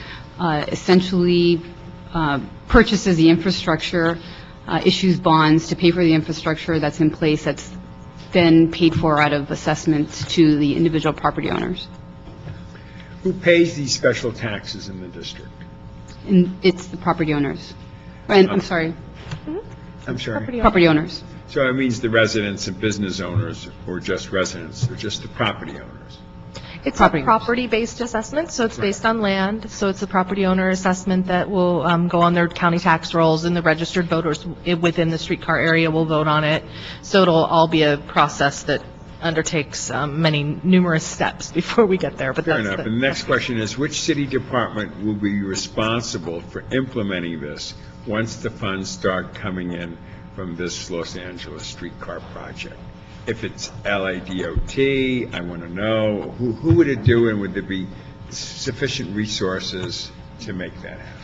essentially purchases the infrastructure, issues bonds to pay for the infrastructure that's in place, that's then paid for out of assessments to the individual property owners. Who pays these special taxes in the district? And it's the property owners. And, I'm sorry, I'm sorry. property owners. So it means the residents and business owners, or just residents, or just the property owners? It's Property a owners. property-based assessment, so it's based on land. So it's a property owner assessment that will go on their county tax rolls, and the registered voters within the streetcar area will vote on it. So it'll all be a process that undertakes numerous steps before we get there. But Fair that's enough. And the next question is, which city department will be responsible for implementing this once the funds start coming in from this Los Angeles streetcar project? If it's LADOT, I want to know, who would it do, and would there be sufficient resources to make that happen?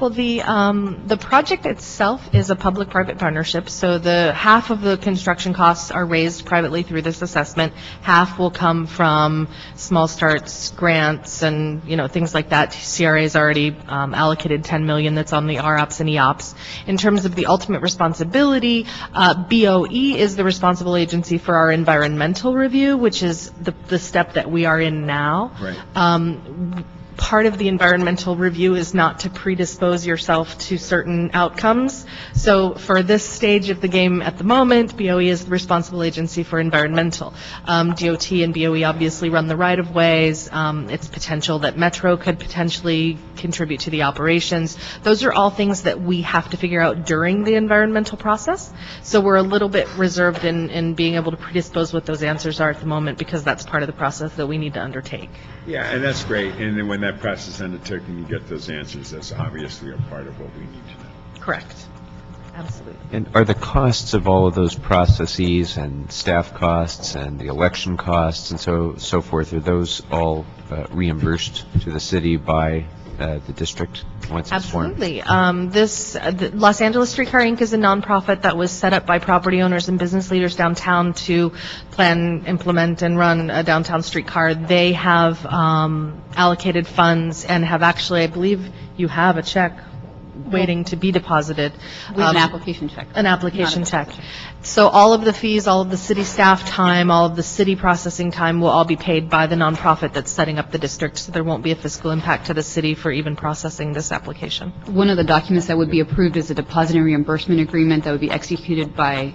Well, the project itself is a public-private partnership, so the half of the construction costs are raised privately through this assessment. Half will come from small starts, grants, and, things like that. CRA's already allocated $10 million that's on the ROPS and EOPS. In terms of the ultimate responsibility, BOE is the responsible agency for our environmental review, which is the step that we are in now. Right. Part of the environmental review is not to predispose yourself to certain outcomes. So for this stage of the game at the moment, BOE is the responsible agency for environmental. DOT and BOE obviously run the right-of-ways. It's potential that Metro could potentially contribute to the operations. Those are all things that we have to figure out during the environmental process. So we're a little bit reserved in being able to predispose what those answers are at the moment, because that's part of the process that we need to undertake. Yeah, and that's great. And then when that process is undertaken, you get those answers. That's obviously a part of what we need to know. Correct. Absolutely. And are the costs of all of those processes and staff costs and the election costs and so forth, are those all reimbursed to the city by the district once it's formed? Absolutely. The Los Angeles Streetcar Inc. is a nonprofit that was set up by property owners and business leaders downtown to plan, implement, and run a downtown streetcar. They have allocated funds and have actually, I believe you have a check waiting to be deposited. We have an application check. An application Not a check. So all of the fees, all of the city staff time, all of the city processing time will all be paid by the nonprofit that's setting up the district, so there won't be a fiscal impact to the city for even processing this application. One of the documents that would be approved is a deposit and reimbursement agreement that would be executed by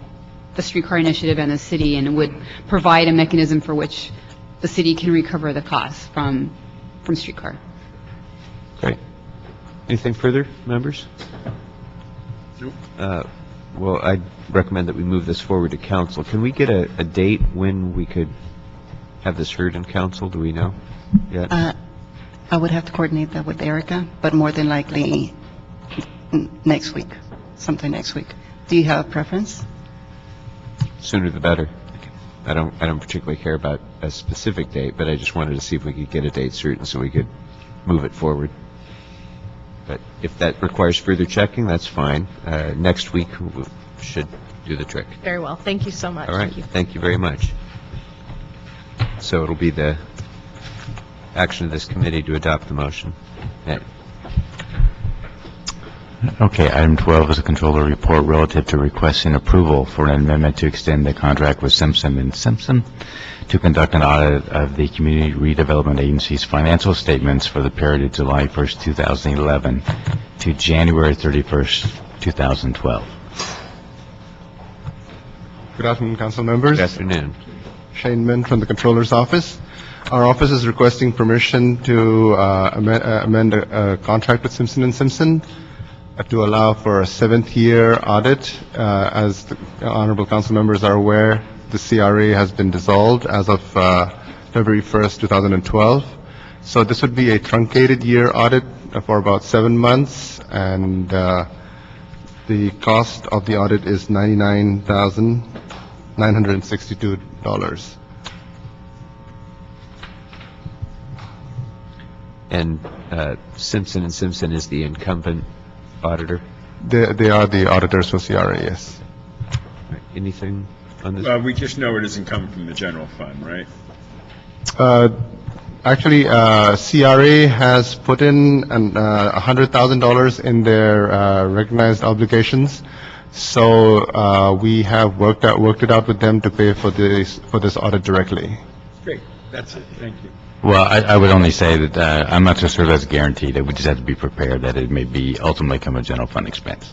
the streetcar initiative and the city, and would provide a mechanism for which the city can recover the costs from streetcar. Great. Anything further, members? Nope. Well, I'd recommend that we move this forward to council. Can we get a date when we could have this heard in council? Do we know yet? I would have to coordinate that with Erica, but more than likely next week, sometime next week. Do you have a preference? Sooner the better. I don't particularly care about a specific date, but I just wanted to see if we could get a date certain so we could move it forward. But if that requires further checking, that's fine. Next week should do the trick. Very well. Thank you so much. All right. Thank you. Thank you very much. So it'll be the action of this committee to adopt the motion. Yeah. Okay, item 12 is a controller report relative to requesting approval for an amendment to extend the contract with Simpson and Simpson to conduct an audit of the Community Redevelopment Agency's financial statements for the period of July 1st, 2011 to January 31st, 2012. Good afternoon, council members. Good afternoon. Shane Min from the Controller's Office. Our office is requesting permission to amend a contract with Simpson and Simpson to allow for a 7th-year audit. As the honorable council members are aware, the CRA has been dissolved as of February 1st, 2012. So this would be a truncated year audit for about 7 months, and the cost of the audit is $99,962. And Simpson and Simpson is the incumbent auditor? They are the auditors for CRA, yes. Anything on this? We just know it doesn't come from the general fund, right? Actually, CRA has put in $100,000 in their recognized obligations, so we have worked it out with them to pay for this audit directly. Great, that's it, thank you. Well, I would only say that I'm not so sure that's guaranteed. That we just have to be prepared that it may be ultimately come a general fund expense.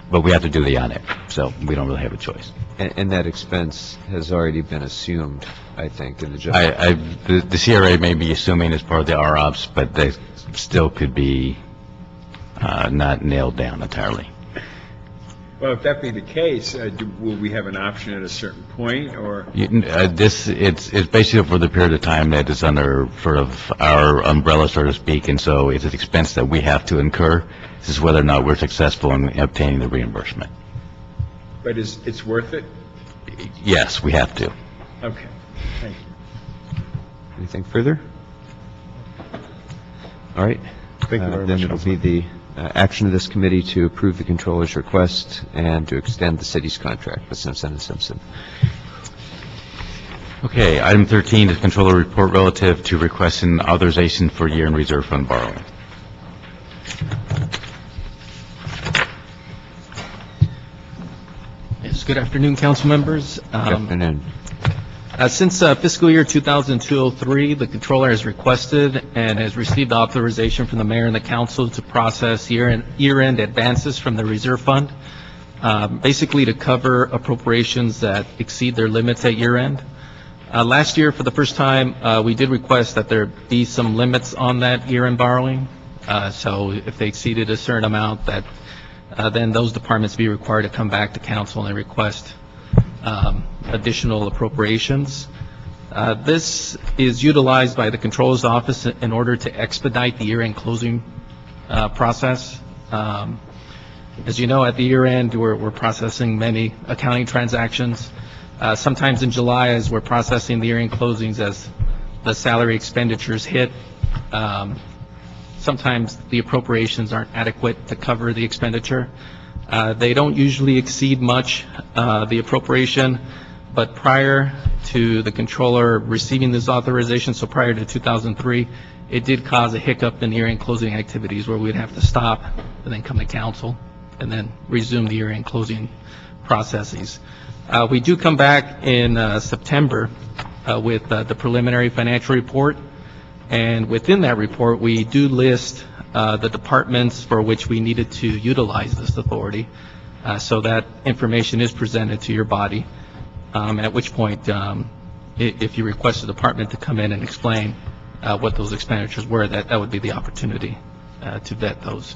But we have to do the audit, so we don't really have a choice. And that expense has already been assumed, I think, in the general. The CRA may be assuming as part of the ROPS, but they still could be not nailed down entirely. Well, if that be the case, will we have an option at a certain point, or? It's basically for the period of time that is under sort of our umbrella, so to speak, and so it's an expense that we have to incur. This is whether or not we're successful in obtaining the reimbursement. But it's worth it? Yes, we have to. Okay, thank you. Anything further? All right. Thank you very much. Then it'll be the action of this committee to approve the controller's request and to extend the city's contract with Simpson and Simpson. Okay, item 13 is controller report relative to requesting authorization for year-end reserve fund borrowing. Yes, good afternoon, council members. Good afternoon. Since fiscal year 2002-03, the controller has requested and has received authorization from the mayor and the council to process year-end advances from the reserve fund, basically to cover appropriations that exceed their limits at year-end. Last year, for the first time, we did request that there be some limits on that year-end borrowing. So if they exceeded a certain amount, that then those departments be required to come back to council and request additional appropriations. This is utilized by the Controller's Office in order to expedite the year-end closing process. As you know, at the year-end, we're processing many accounting transactions. Sometimes in July, as we're processing the year-end closings, as the salary expenditures hit, sometimes the appropriations aren't adequate to cover the expenditure. They don't usually exceed much the appropriation, but prior to the controller receiving this authorization, so prior to 2003, it did cause a hiccup in year-end closing activities where we'd have to stop and then come to council and then resume the year-end closing processes. We do come back in September with the preliminary financial report, and within that report, we do list the departments for which we needed to utilize this authority, so that information is presented to your body, at which point, if you request the department to come in and explain what those expenditures were, that would be the opportunity to vet those.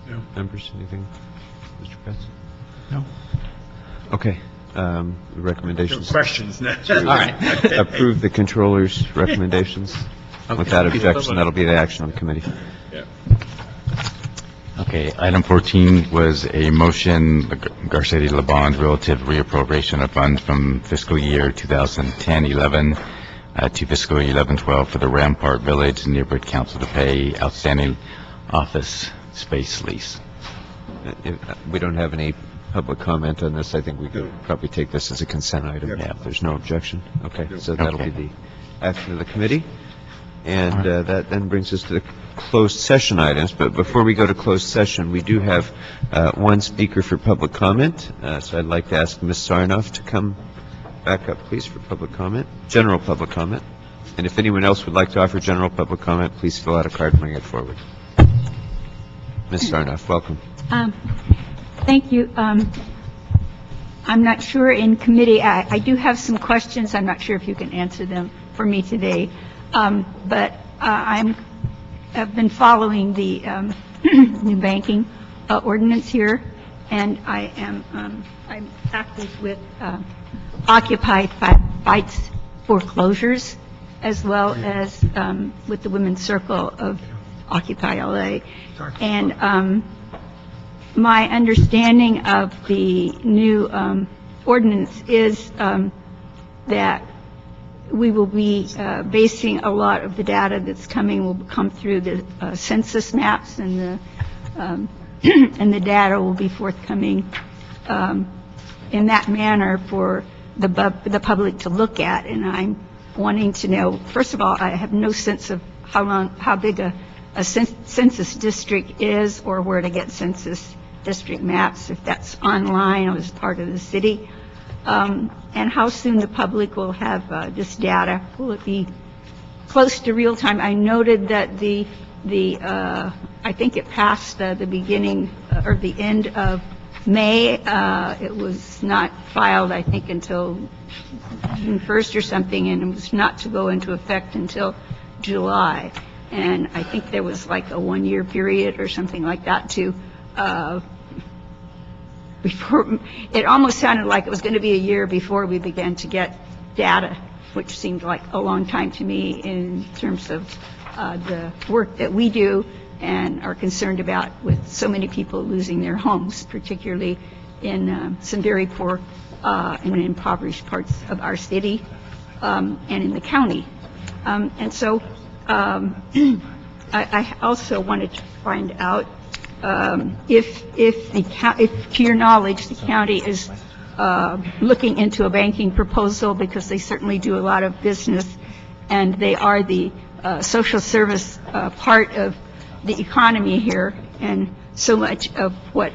No. Members, anything? Mr. Betts? No. Okay. Recommendations? No questions now. All right. Approve the controller's recommendations. Okay. Without objection, that'll be the action of the committee. Yeah. Okay, item 14 was a motion, Garcetti-Labange, relative reappropriation of funds from fiscal year 2010-11 to fiscal year 11-12 for the Rampart Village Neighborhood Council to pay outstanding office space lease. We don't have any public comment on this. I think we could probably take this as a consent item. Yep. Yeah, if there's no objection. Okay, so that'll be the action of the committee. And that then brings us to the closed session items. But before we go to closed session, we do have one speaker for public comment. So I'd like to ask Ms. Sarnoff to come back up, please, for public comment, general public comment. And if anyone else would like to offer general public comment, please fill out a card and bring it forward. Ms. Sarnoff, welcome. Thank you. I'm not sure in committee, I do have some questions. I'm not sure if you can answer them for me today. But I've been following the new banking ordinance here, and I'm active with Occupy Fights Foreclosures, as well as with the Women's Circle of Occupy LA. And my understanding of the new ordinance is that we will be basing a lot of the data that's coming will come through the census maps, and the and the data will be forthcoming in that manner for the public to look at. And I'm wanting to know, first of all, I have no sense of how big a census district is, or where to get census district maps, if that's online or as part of the city. And how soon the public will have this data. Will it be close to real time? I noted that I think it passed the beginning or the end of May. It was not filed, I think, until June 1st or something, and it was not to go into effect until July. And I think there was like a 1-year period or something like that to before. It almost sounded like it was going to be a year before we began to get data, which seemed like a long time to me in terms of the work that we do and are concerned about, with so many people losing their homes, particularly in some very poor and impoverished parts of our city and in the county. And so I also wanted to find out if to your knowledge, the county is looking into a banking proposal, because they certainly do a lot of business, and they are the social service part of the economy here, and so much of what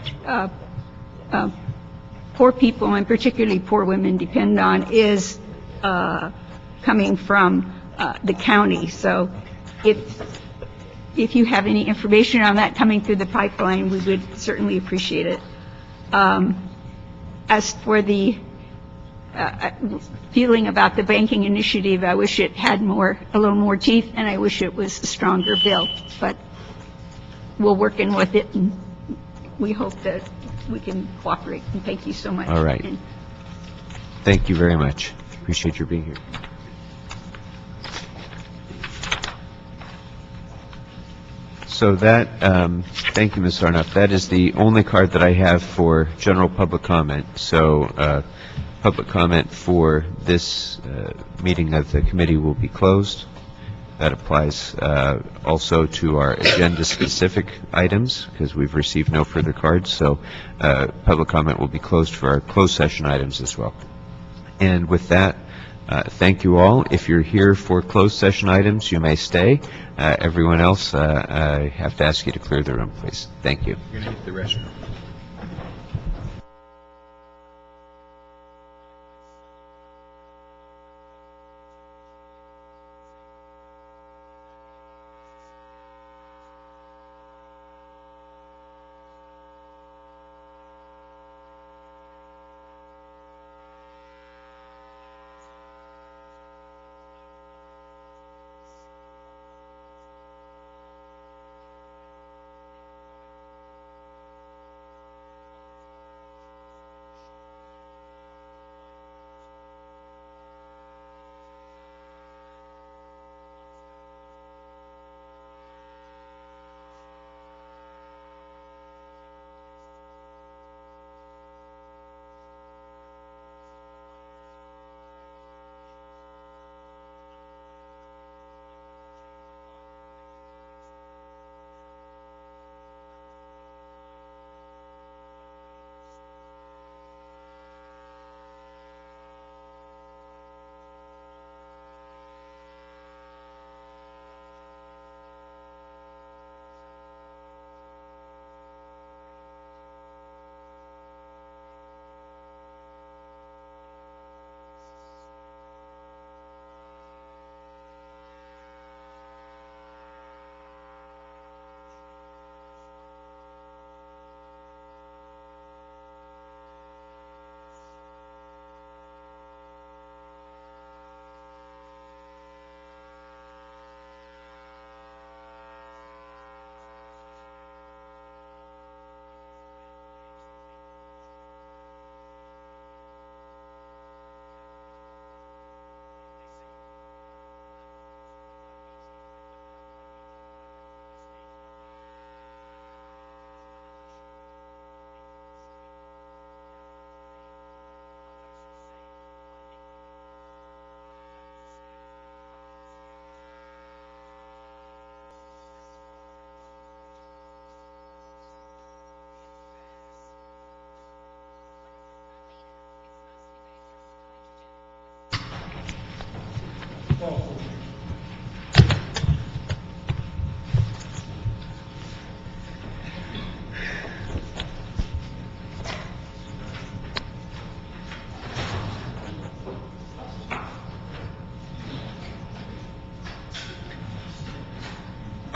poor people, and particularly poor women, depend on is coming from the county. So if you have any information on that coming through the pipeline, we would certainly appreciate it. As for the feeling about the banking initiative, I wish it had a little more teeth, and I wish it was a stronger bill. But we'll work in with it, and we hope that we can cooperate. And thank you so much. All right. Thank you very much. Appreciate your being here. So that, thank you, Ms. Sarnoff. That is the only card that I have for general public comment. So public comment for this meeting of the committee will be closed. That applies also to our agenda-specific items, because we've received no further cards. So public comment will be closed for our closed session items as well. And with that, thank you all. If you're here for closed session items, you may stay. Everyone else, I have to ask you to clear the room, please. Thank you. You're going to hit the restroom.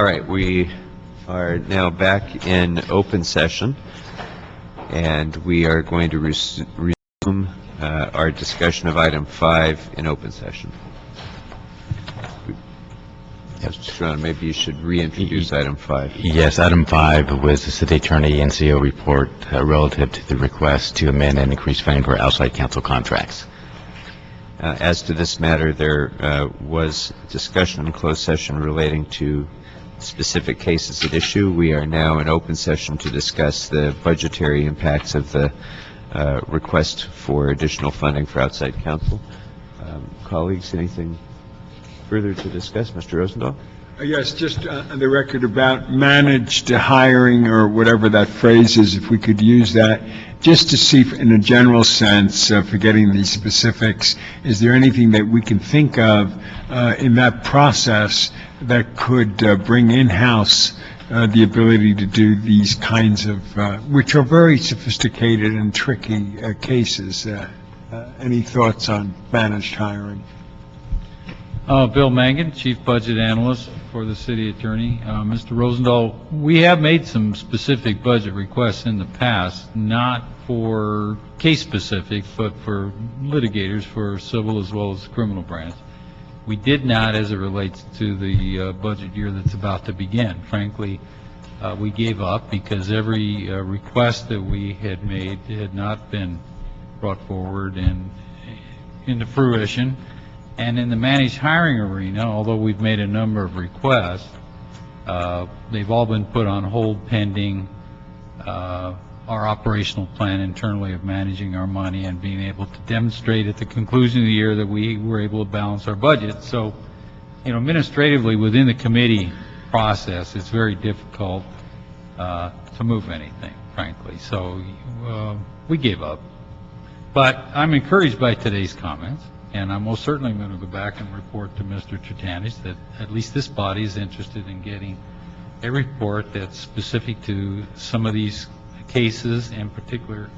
All right, we are now back in open session, and we are going to resume our discussion of item 5 in open session. Sean, maybe you should reintroduce item 5. Yes, item 5 was the city attorney NCO report relative to the request to amend and increase funding for outside counsel contracts. As to this matter, there was discussion in closed session relating to specific cases at issue. We are now in open session to discuss the budgetary impacts of the request for additional funding for outside counsel. Colleagues, anything further to discuss? Mr. Rosendahl? Yes, just on the record about managed hiring, or whatever that phrase is, if we could use that, just to see in a general sense, forgetting these specifics, is there anything that we can think of in that process that could bring in-house the ability to do these kinds of, which are very sophisticated and tricky cases? Any thoughts on managed hiring? Bill Mangan, Chief Budget Analyst for the City Attorney. Mr. Rosendahl, we have made some specific budget requests in the past, not for case-specific, but for litigators for civil as well as criminal branch. We did not as it relates to the budget year that's about to begin. Frankly, we gave up because every request that we had made had not been brought forward and into fruition. And in the managed hiring arena, although we've made a number of requests, they've all been put on hold pending our operational plan internally of managing our money and being able to demonstrate at the conclusion of the year that we were able to balance our budget. So, administratively within the committee process, it's very difficult to move anything, frankly. So we gave up. But I'm encouraged by today's comments. And I'm most certainly going to go back and report to Mr. Tritanis that at least this body is interested in getting a report that's specific to some of these cases and particular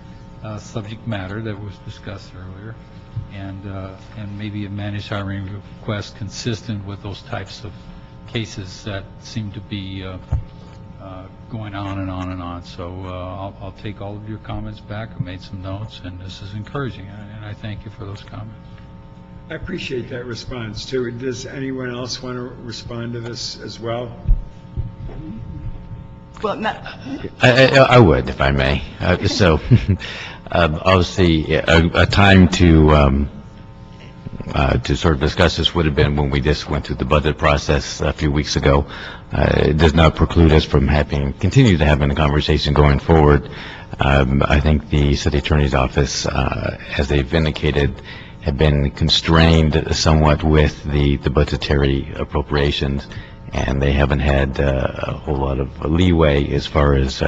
subject matter that was discussed earlier, and maybe a managed hiring request consistent with those types of cases that seem to be going on and on and on. So I'll take all of your comments back. I made some notes, and this is encouraging, and I thank you for those comments. I appreciate that response, too. Does anyone else want to respond to this as well? Well, I would, if I may. Obviously, a time to sort of discuss this would have been when we just went through the budget process a few weeks ago. It does not preclude us from continue to having a conversation going forward. I think the city attorney's office, as they've indicated, have been constrained somewhat with the budgetary appropriations, and they haven't had a whole lot of leeway as far as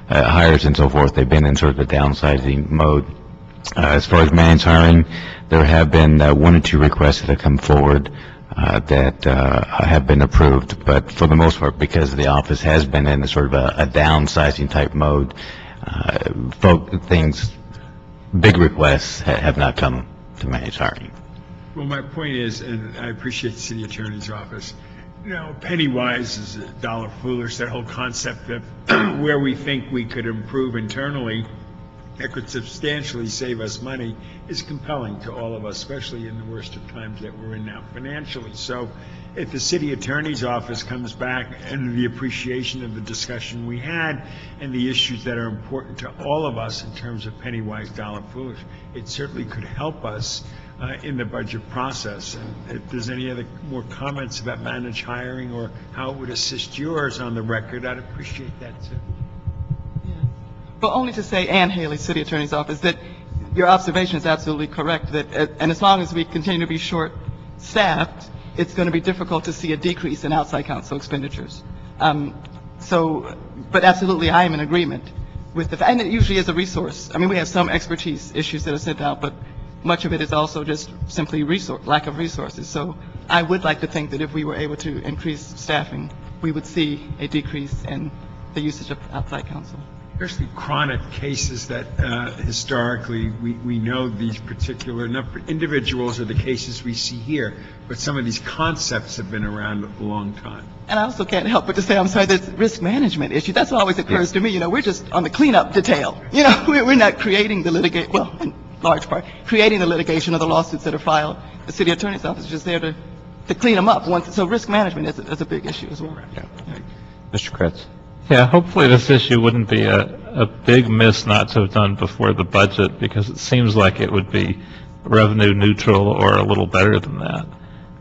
hires and so forth. They've been in sort of a downsizing mode. As far as managed hiring, there have been 1 or 2 requests that have come forward that have been approved, but for the most part, because the office has been in a sort of a downsizing type mode, big requests have not come to manage hiring. Well, my point is, and I appreciate the city attorney's office, penny wise is a dollar foolish. That whole concept of where we think we could improve internally that could substantially save us money is compelling to all of us, especially in the worst of times that we're in now financially. So if the city attorney's office comes back and the appreciation of the discussion we had and the issues that are important to all of us in terms of penny wise, dollar foolish, it certainly could help us in the budget process. And if there's any other more comments about managed hiring or how it would assist yours on the record, I'd appreciate that too. Well, only to say, Ann Haley, City Attorney's Office, that your observation is absolutely correct, that, and as long as we continue to be short-staffed, it's going to be difficult to see a decrease in outside counsel expenditures. But absolutely, I am in agreement with and it usually is a resource. I mean, we have some expertise issues that are sent out, but much of it is also just simply lack of resources. So I would like to think that if we were able to increase staffing, we would see a decrease in the usage of outside counsel. especially chronic cases that historically, we know these particular individuals are the cases we see here, but some of these concepts have been around a long time. And I also can't help but to say, I'm sorry, this risk management issue, that's what always occurs to me. You know, we're just on the cleanup detail. You know, we're not creating the litigation, well, in large part, creating the litigation or the lawsuits that are filed. The city attorney's office is just there to clean them up. So risk management is a big issue as well. Yeah. Mr. Kretz? Yeah, hopefully this issue wouldn't be a big miss not to have done before the budget, because it seems like it would be revenue neutral or a little better than that.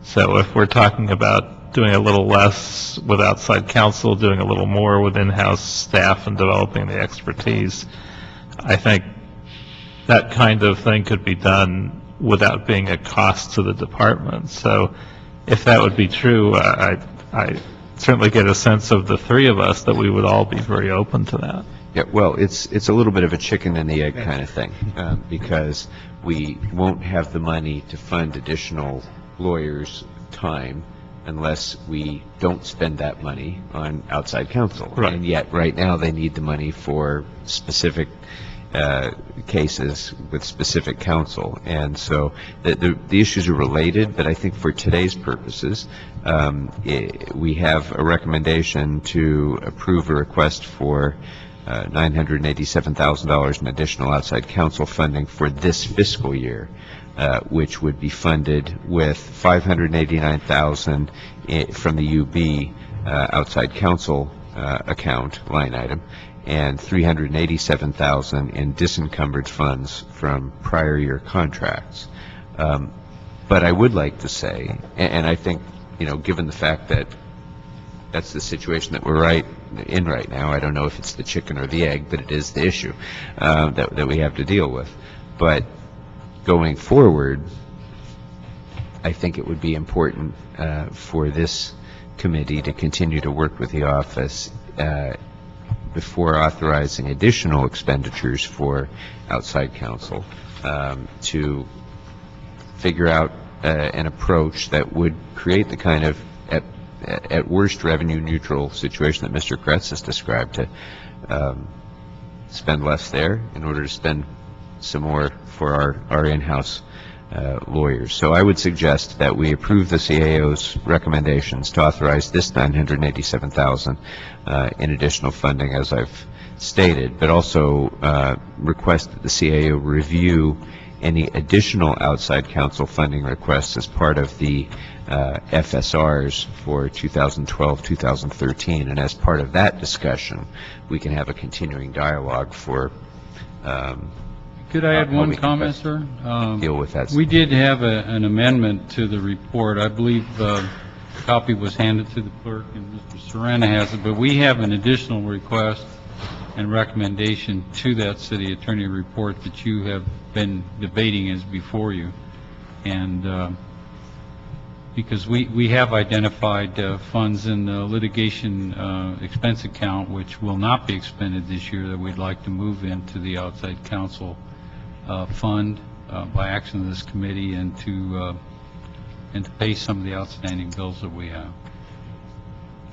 So if we're talking about doing a little less with outside counsel, doing a little more with in-house staff and developing the expertise, I think that kind of thing could be done without being a cost to the department. So if that would be true, I certainly get a sense of the three of us that we would all be very open to that. Yeah, well, it's a little bit of a chicken and the egg kind of thing, because we won't have the money to fund additional lawyers' time unless we don't spend that money on outside counsel. Right. And yet, right now, they need the money for specific cases with specific counsel. And so the issues are related, but I think for today's purposes, we have a recommendation to approve a request for $987,000 in additional outside counsel funding for this fiscal year, which would be funded with $589,000 from the UB outside counsel account line item, and $387,000 in disencumbered funds from prior year contracts. But I would like to say, and I think, you know, given the fact that that's the situation that we're right now, I don't know if it's the chicken or the egg, but it is the issue that we have to deal with. But going forward, I think it would be important for this committee to continue to work with the office before authorizing additional expenditures for outside counsel, to figure out an approach that would create the kind of, at worst, revenue neutral situation that Mr. Kretz has described, to spend less there in order to spend some more for our in-house lawyers. So I would suggest that we approve the CAO's recommendations to authorize this $987,000 in additional funding, as I've stated, but also request that the CAO review any additional outside counsel funding requests as part of the FSRs for 2012-2013, and as part of that discussion, we can have a continuing dialogue for Could I add one comment, sir? Deal with that. We did have an amendment to the report. I believe a copy was handed to the clerk, and Mr. Serrana has it, but we have an additional request and recommendation to that city attorney report that you have been debating is before you. And because we have identified funds in the litigation expense account which will not be expended this year that we'd like to move into the outside counsel fund by action of this committee, and to pay some of the outstanding bills that we have.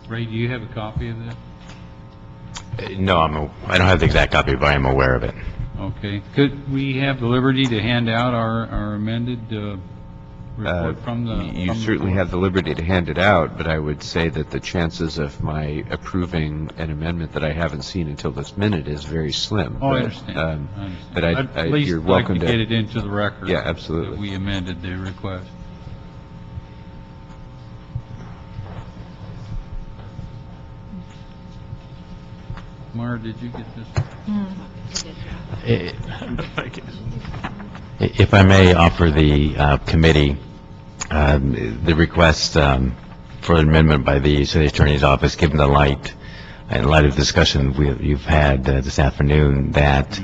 Ray, do you have a copy of that? No, I don't have the exact copy, but I am aware of it. Okay. Could we have the liberty to hand out our amended report from the... You certainly have the liberty to hand it out, but I would say that the chances of my approving an amendment that I haven't seen until this minute is very slim. Oh, I understand. But At least you're like welcome to get it into the record. Yeah, absolutely. That we amended the request. Mara, did you get this? If I may offer the committee the request for an amendment by the city attorney's office, given the light of the discussion you've had this afternoon, that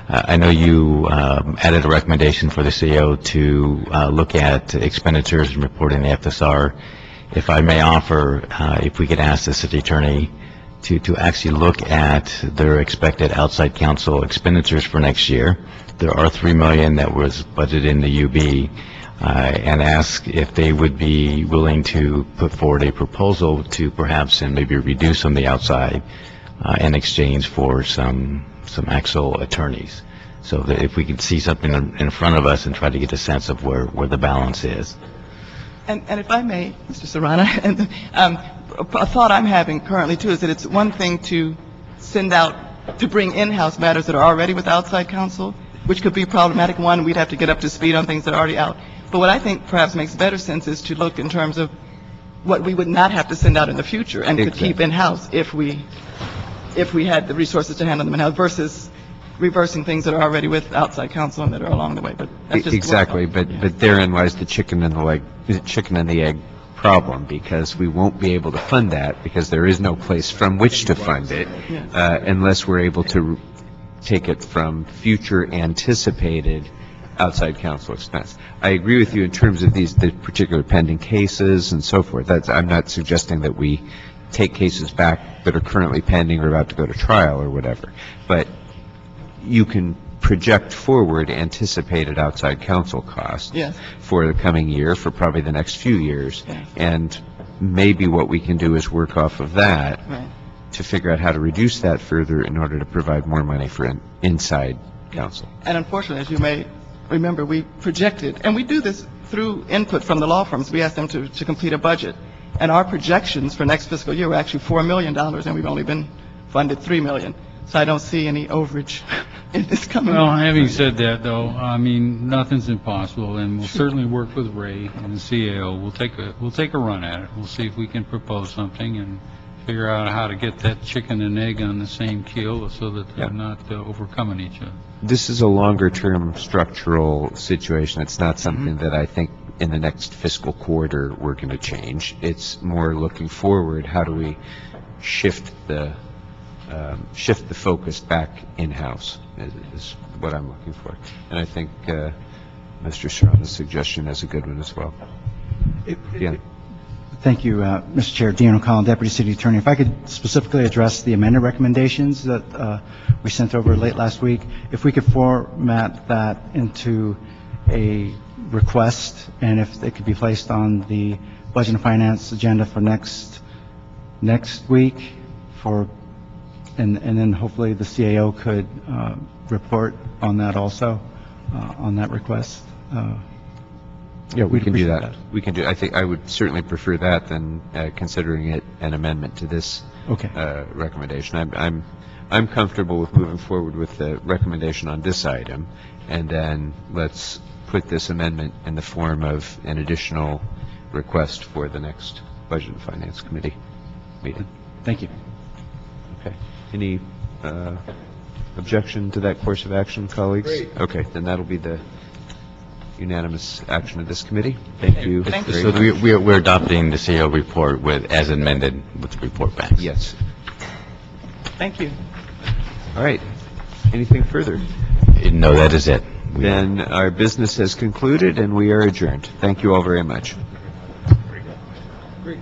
I know you added a recommendation for the CEO to look at expenditures and reporting the FSR. If I may offer, if we could ask the city attorney to actually look at their expected outside counsel expenditures for next year. There are $3 million that was budgeted in the UB, and ask if they would be willing to put forward a proposal to perhaps and maybe reduce some of the outside in exchange for some some actual attorneys. So that if we could see something in front of us and try to get a sense of where the balance is. And if I may, Mr. Serrano, a thought I'm having currently too is that it's one thing to send out, to bring in-house matters that are already with outside counsel, which could be problematic. One, we'd have to get up to speed on things that are already out. But what I think perhaps makes better sense is to look in terms of what we would not have to send out in the future and could keep in-house if we had the resources to handle them in-house versus reversing things that are already with outside counsel and that are along the way. But that's just Exactly, but therein lies the chicken and the egg problem, because we won't be able to fund that because there is no place from which to fund it unless we're able to take it from future anticipated outside counsel expense. I agree with you in terms of the particular pending cases and so forth. I'm not suggesting that we take cases back that are currently pending or about to go to trial or whatever, but you can project forward anticipated outside counsel costs for the coming year, for probably the next few years, and maybe what we can do is work off of that to figure out how to reduce that further in order to provide more money for inside counsel. And unfortunately, as you may remember, we projected, and we do this through input from the law firms. We ask them to complete a budget. And our projections for next fiscal year were actually $4 million, and we've only been funded $3 million. So I don't see any overage in this coming. Well, having said that, though, I mean, nothing's impossible, and we'll certainly work with Ray and the CAO. We'll take a run at it. We'll see if we can propose something and figure out how to get that chicken and egg on the same keel so that they're not overcoming each other. This is a longer-term structural situation. It's not something that I think in the next fiscal quarter we're going to change. It's more looking forward. How do we shift the focus back in-house is what I'm looking for. And I think Mr. Serrano's suggestion is a good one as well. Thank you, Mr. Chair. Dean O'Connell, Deputy City Attorney. If I could specifically address the amended recommendations that we sent over late last week, if we could format that into a request, and if it could be placed on the Budget and Finance agenda for next week, and then hopefully the CAO could report on that also, on that request. We can do that. We can do. I think I would certainly prefer that than considering it an amendment to this recommendation. I'm comfortable with moving forward with the recommendation on this item, and then let's put this amendment in the form of an additional request for the next Budget and Finance Committee meeting. Thank you. Okay. Any objection to that course of action, colleagues? Great. Okay, then that'll be the unanimous action of this committee. Thank you. Thank you. So we're adopting the CAO report as amended with the report back. Yes. Thank you. All right. Anything further? No, that is it. Then our business has concluded and we are adjourned. Thank you all very much. Great.